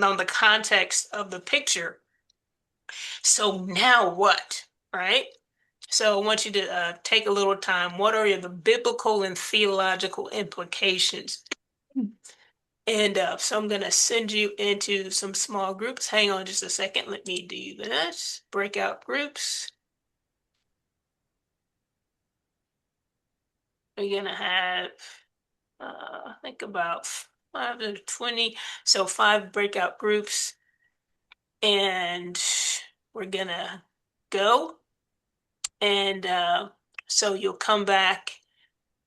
on the context of the picture. So now what, right? So I want you to take a little time. What are the biblical and theological implications? And so I'm going to send you into some small groups. Hang on just a second. Let me do this. Breakout groups. We're going to have, I think about 5 to 20. So 5 breakout groups. And we're going to go. And so you'll come back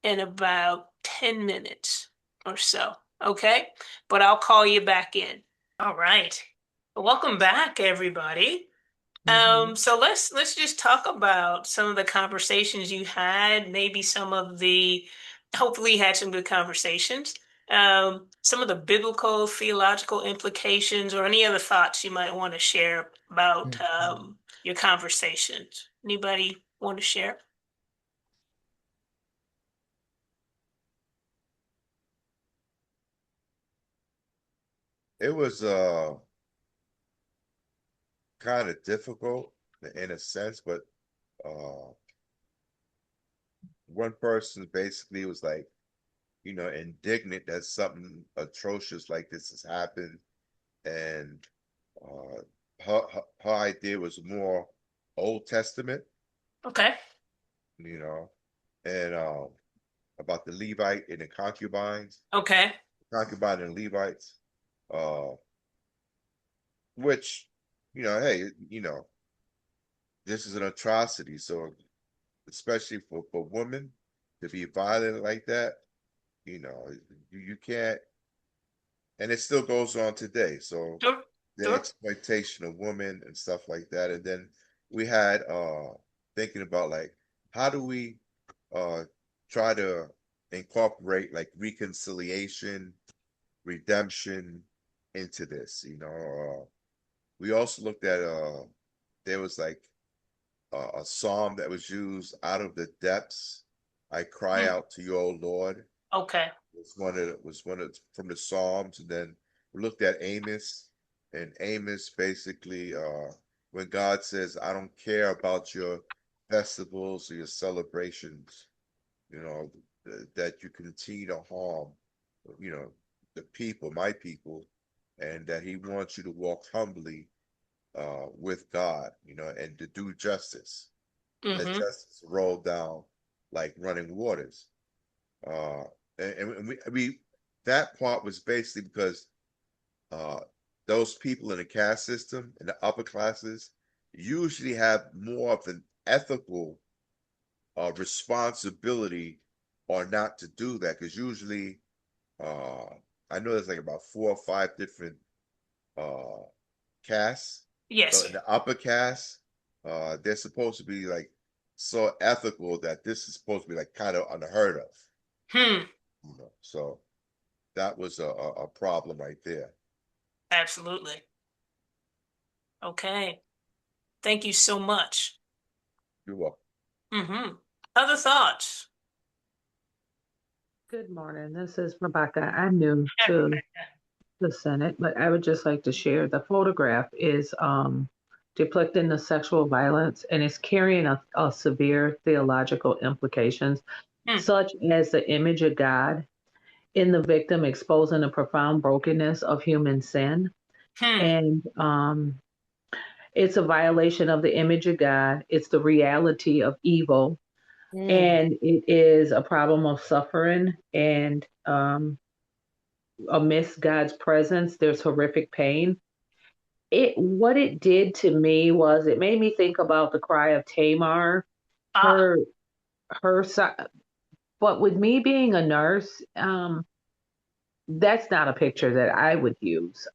in about 10 minutes or so. Okay. But I'll call you back in. All right. Welcome back, everybody. So let's just talk about some of the conversations you had, maybe some of the, hopefully you had some good conversations. Some of the biblical, theological implications, or any other thoughts you might want to share about your conversations. Anybody want to share? It was kind of difficult in a sense, but uh one person basically was like, indignant that something atrocious like this has happened. And uh her idea was more Old Testament, Okay. you know, and about the Levite and the concubines, Okay. concubine and Levites, uh which, hey, this is an atrocity. So especially for women to be violent like that, you can't, and it still goes on today. So Sure. the Sure. exploitation of women and stuff like that. And then we had thinking about like how do we try to incorporate like reconciliation, redemption into this. We also looked at there was like a psalm that was used, out of the depths I cry out to you, O Lord. Okay. Was one of from the Psalms, and then we looked at Amos, and Amos basically when God says, I don't care about your festivals or your celebrations, you know, that you continue to harm, you know, the people, my people, and that he wants you to walk humbly with God, you know, and to do justice. Let justice roll down like running waters. Uh, and we that part was basically because uh, those people in the caste system in the upper classes usually have more of an ethical responsibility or not to do that, because usually uh, I know there's like about 4 or 5 different uh, castes. So Yes. in the upper caste, they're supposed to be like so ethical that this is supposed to be like kind of unheard of. Hmm. You know? So that was a problem right there. Absolutely. Okay. Thank you so much. You're welcome. Other thoughts? Good morning. This is Rebecca. I'm new to the Senate, but I would just like to share the photograph is depicting the sexual violence and it's carrying a severe theological implications, such as the image of God in the victim exposing the profound brokenness of human sin. And it's a violation of the image of God. It's the reality of evil. And it is a problem of suffering and amidst God's presence, there's horrific pain. What it did to me was it made me think about the cry of Tamar. Her her but with me being a nurse, that's not a picture that I would use.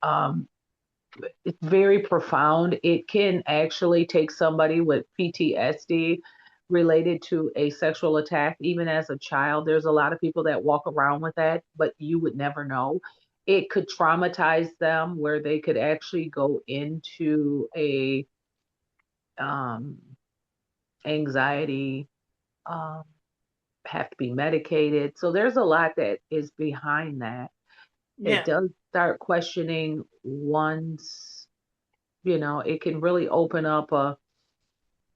It's very profound. It can actually take somebody with PTSD related to a sexual attack, even as a child. There's a lot of people that walk around with that, but you would never know. It could traumatize them where they could actually go into a um, anxiety, um, have to be medicated. So there's a lot that is behind that. It Yeah. does start questioning one's, it can really open up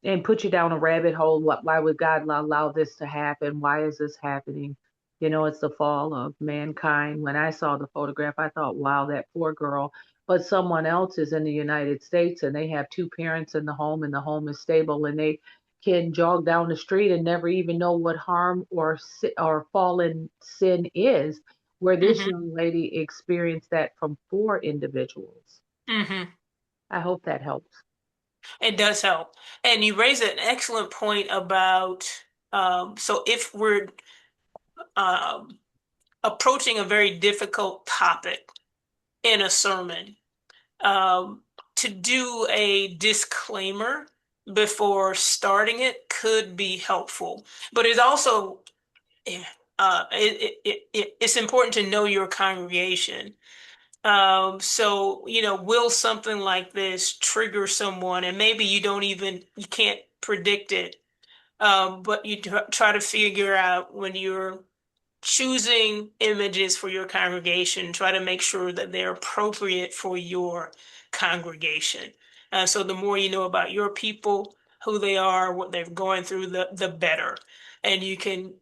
and put you down a rabbit hole. Why would God allow this to happen? Why is this happening? It's the fall of mankind. When I saw the photograph, I thought, wow, that poor girl. But someone else is in the United States and they have 2 parents in the home and the home is stable and they can jog down the street and never even know what harm or fallen sin is, where this young lady experienced that from 4 individuals. I hope that helps. It does help. And you raise an excellent point about, so if we're um, approaching a very difficult topic in a sermon, to do a disclaimer before starting it could be helpful. But it's also, it's important to know your congregation. So, will something like this trigger someone? And maybe you can't predict it. But you try to figure out when you're choosing images for your congregation, try to make sure that they're appropriate for your congregation. So the more you know about your people, who they are, what they're going through, the better. And you can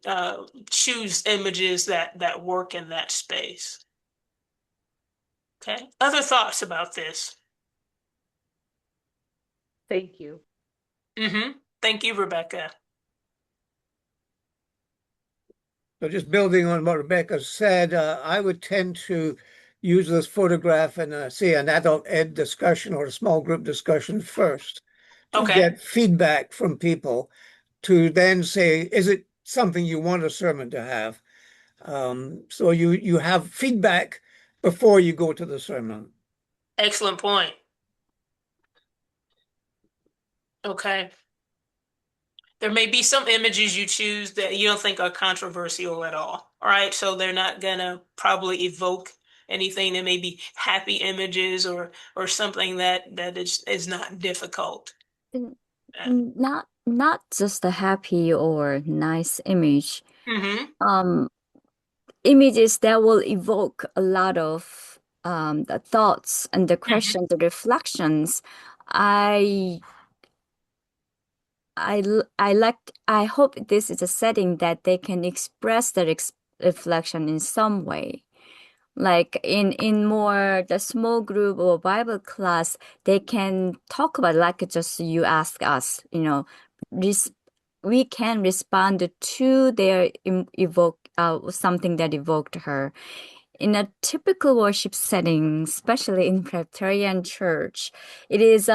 choose images that work in that space. Okay. Other thoughts about this? Thank you. Thank you, Rebecca. So just building on what Rebecca said, I would tend to use this photograph and say an adult ed discussion or a small group discussion first to get feedback from people to then say, is it something you want a sermon to have? So you have feedback before you go to the sermon. Excellent point. Okay. There may be some images you choose that you don't think are controversial at all. All right. So they're not gonna probably evoke anything. That may be happy images or something that is not difficult. Not not just a happy or nice image. Mm-hmm. Images that will evoke a lot of the thoughts and the Mm-hmm. questions, the reflections. I I hope this is a setting that they can express their reflection in some way. Like in more the small group or Bible class, they can talk about like just you ask us, res we can respond to their evoke something that evoked her. In a typical worship setting, especially in Presbyterian church, it is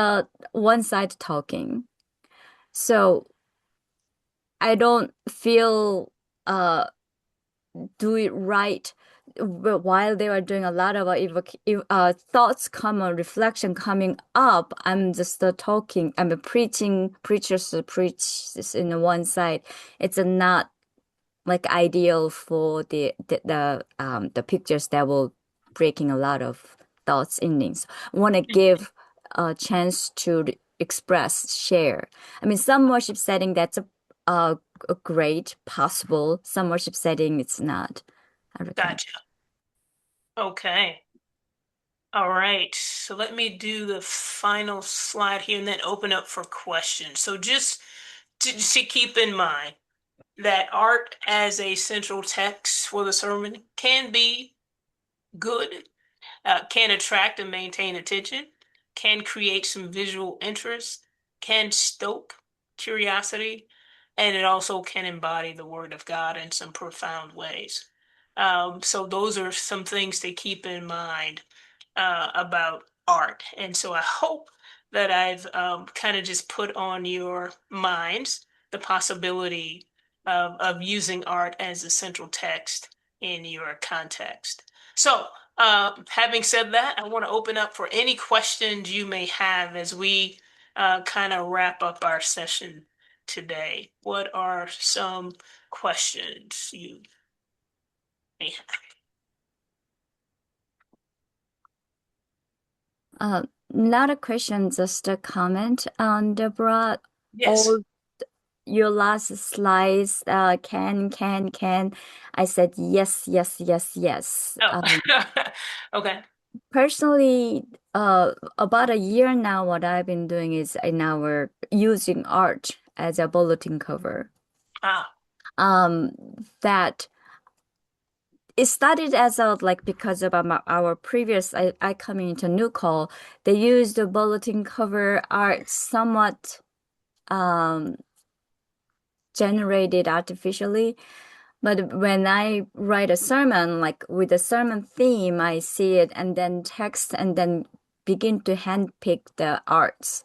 one side talking. So I don't feel do it right while they were doing a lot of thoughts coming, reflection coming up. I'm just talking. I'm preaching, preachers to preach this in one side. It's not like ideal for the pictures that will breaking a lot of thoughts endings. Want to give a chance to express, share. I mean, some worship setting that's a great possible. Some worship setting it's not. I recommend. Gotcha. Okay. All right. So let me do the final slide here and then open up for questions. So just to keep in mind that art as a central text for the sermon can be good, can attract and maintain attention, can create some visual interest, can stoke curiosity, and it also can embody the Word of God in some profound ways. So those are some things to keep in mind about art. And so I hope that I've kind of just put on your minds the possibility of using art as a central text in your context. So, having said that, I want to open up for any questions you may have as we kind of wrap up our session today. What are some questions you may have? Not a question, just a comment on Deborah. Yes. All your last slides, can. I said yes, yes, yes, yes. Oh, okay. Personally, about a year now, what I've been doing is in our using art as a bulletin cover. Ah, Um, that it started as a like because of our previous I coming into new call, they used the bulletin cover art somewhat um generated artificially. But when I write a sermon, like with a sermon theme, I see it and then text and then begin to handpick the arts.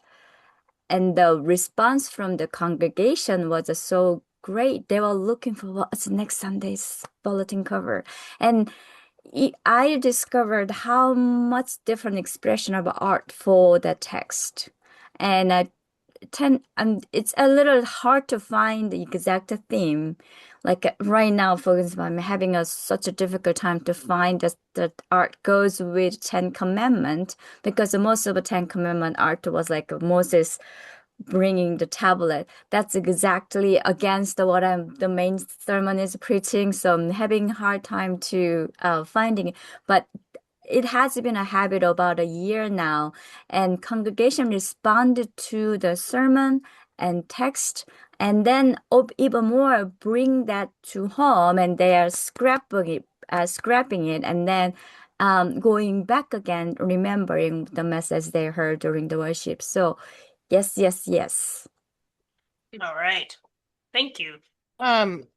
And the response from the congregation was so great. They were looking for what's next Sunday's bulletin cover. And I discovered how much different expression of art for the text. And I and it's a little hard to find the exact theme. Like right now, for example, I'm having such a difficult time to find that art goes with Ten Commandment because most of the Ten Commandment art was like Moses bringing the tablet. That's exactly against the main sermon is preaching. So I'm having a hard time to finding it. But it has been a habit about a year now, and congregation responded to the sermon and text, and then even more bring that to home, and they are scrapping it, and then going back again, remembering the message they heard during the worship. So, yes, yes, yes. all right. Thank you.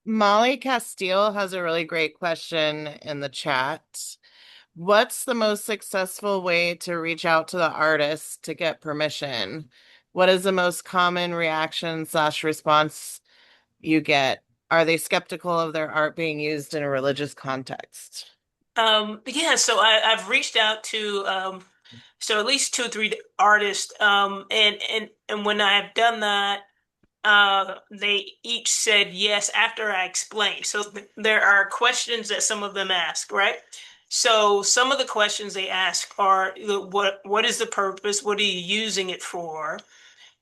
Molly Castile has a really great question in the chat. What's the most successful way to reach out to the artist to get permission? What is the most common reaction / response you get? Are they skeptical of their art being used in a religious context? Yeah, so I've reached out to so at least two or three artists, and when I've done that, they each said yes after I explained. So there are questions that some of them ask, right? So some of the questions they ask are, what is the purpose? What are you using it for?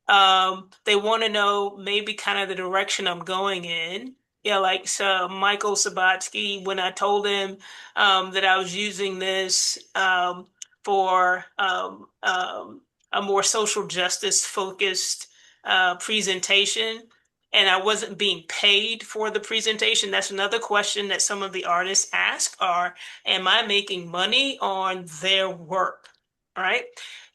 They want to know maybe kind of the direction I'm going in. Yeah, like so Michael Sabatsky, when I told him that I was using this for a more social justice focused presentation, and I wasn't being paid for the presentation. That's another question that some of the artists ask are, am I making money on their work? All right.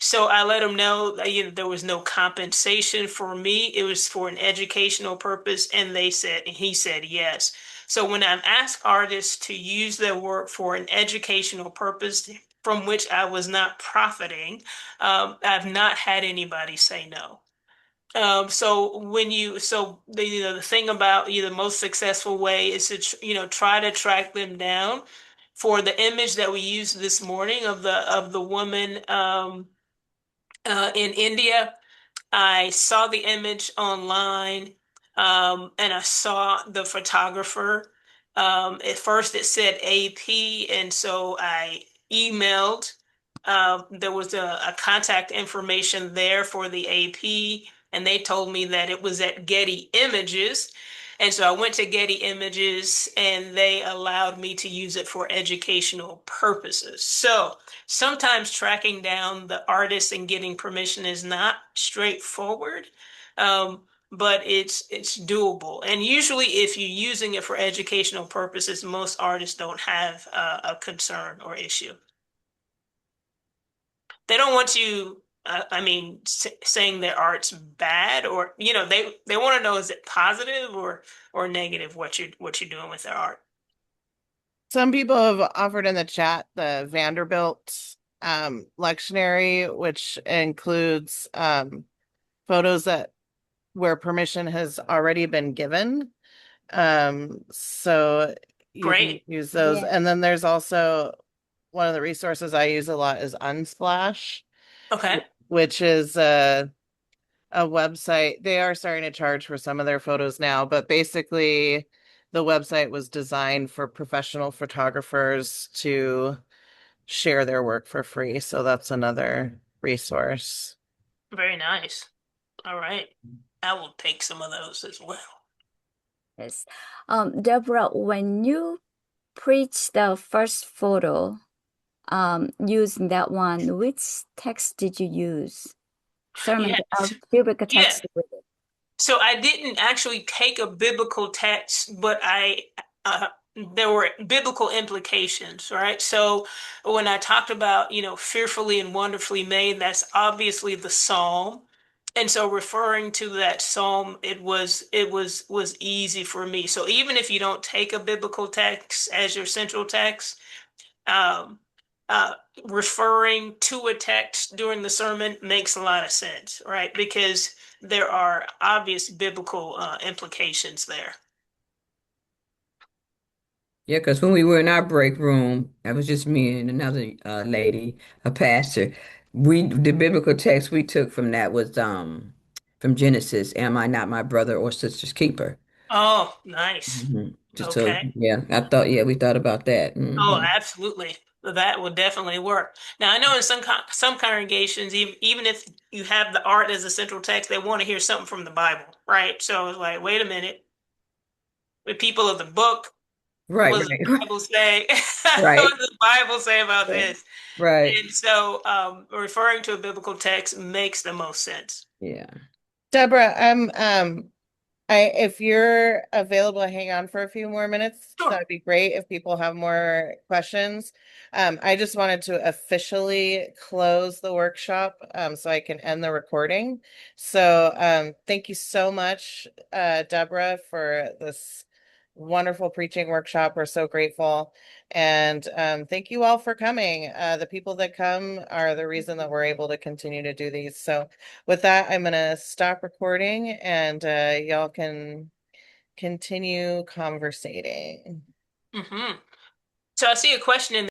So I let them know that there was no compensation for me. It was for an educational purpose. And he said yes. So when I've asked artists to use their work for an educational purpose from which I was not profiting, I've not had anybody say no. So the thing about the most successful way is to try to track them down. For the image that we used this morning of the woman in India, I saw the image online, and I saw the photographer. At first, it said AP, and so I emailed. There was a contact information there for the AP, and they told me that it was at Getty Images. And so I went to Getty Images, and they allowed me to use it for educational purposes. So sometimes tracking down the artist and getting permission is not straightforward, but it's doable. And usually, if you're using it for educational purposes, most artists don't have a concern or issue. They don't want you, saying their art's bad, or they want to know, is it positive or negative what you're doing with their art. Some people have offered in the chat the Vanderbilt lectionary, which includes photos where permission has already been given. So you can use those. Yeah. And then there's also one of the resources I use a lot is Unsplash, Okay. which is a website. They are starting to charge for some of their photos now, but basically the website was designed for professional photographers to share their work for free. So that's another resource. Very nice. All right. I will take some of those as well. Yes. Deborah, when you preach the first photo, using that one, which text did you use? Sermon, Yes. biblical Yeah. text with it. So I didn't actually take a biblical text, but there were biblical implications, right? So when I talked about, fearfully and wonderfully made, that's obviously the Psalm. And so referring to that Psalm, it was easy for me. So even if you don't take a biblical text as your central text, um, uh, referring to a text during the sermon makes a lot of sense, right? Because there are obvious biblical implications there. Yeah, because when we were in our break room, that was just me and another lady, a pastor. The biblical text we took from that was from Genesis, "Am I not my brother or sister's keeper?" Oh, nice. Just so Okay. yeah, we thought about that. Oh, absolutely. That would definitely work. Now, I know in some congregations, even if you have the art as a central text, they want to hear something from the Bible, right? So it's like, wait a minute. The people of the book, Right, what does the right, Bible say? right, What does the Bible say about this? right. And so referring to a biblical text makes the most sense. Yeah. Deborah, if you're available to hang on for a few more minutes, Sure. that'd be great if people have more questions. I just wanted to officially close the workshop so I can end the recording. So thank you so much, Deborah, for this wonderful preaching workshop. We're so grateful. And thank you all for coming. The people that come are the reason that we're able to continue to do these. So with that, I'm going to stop recording and y'all can continue conversating. So I see a question in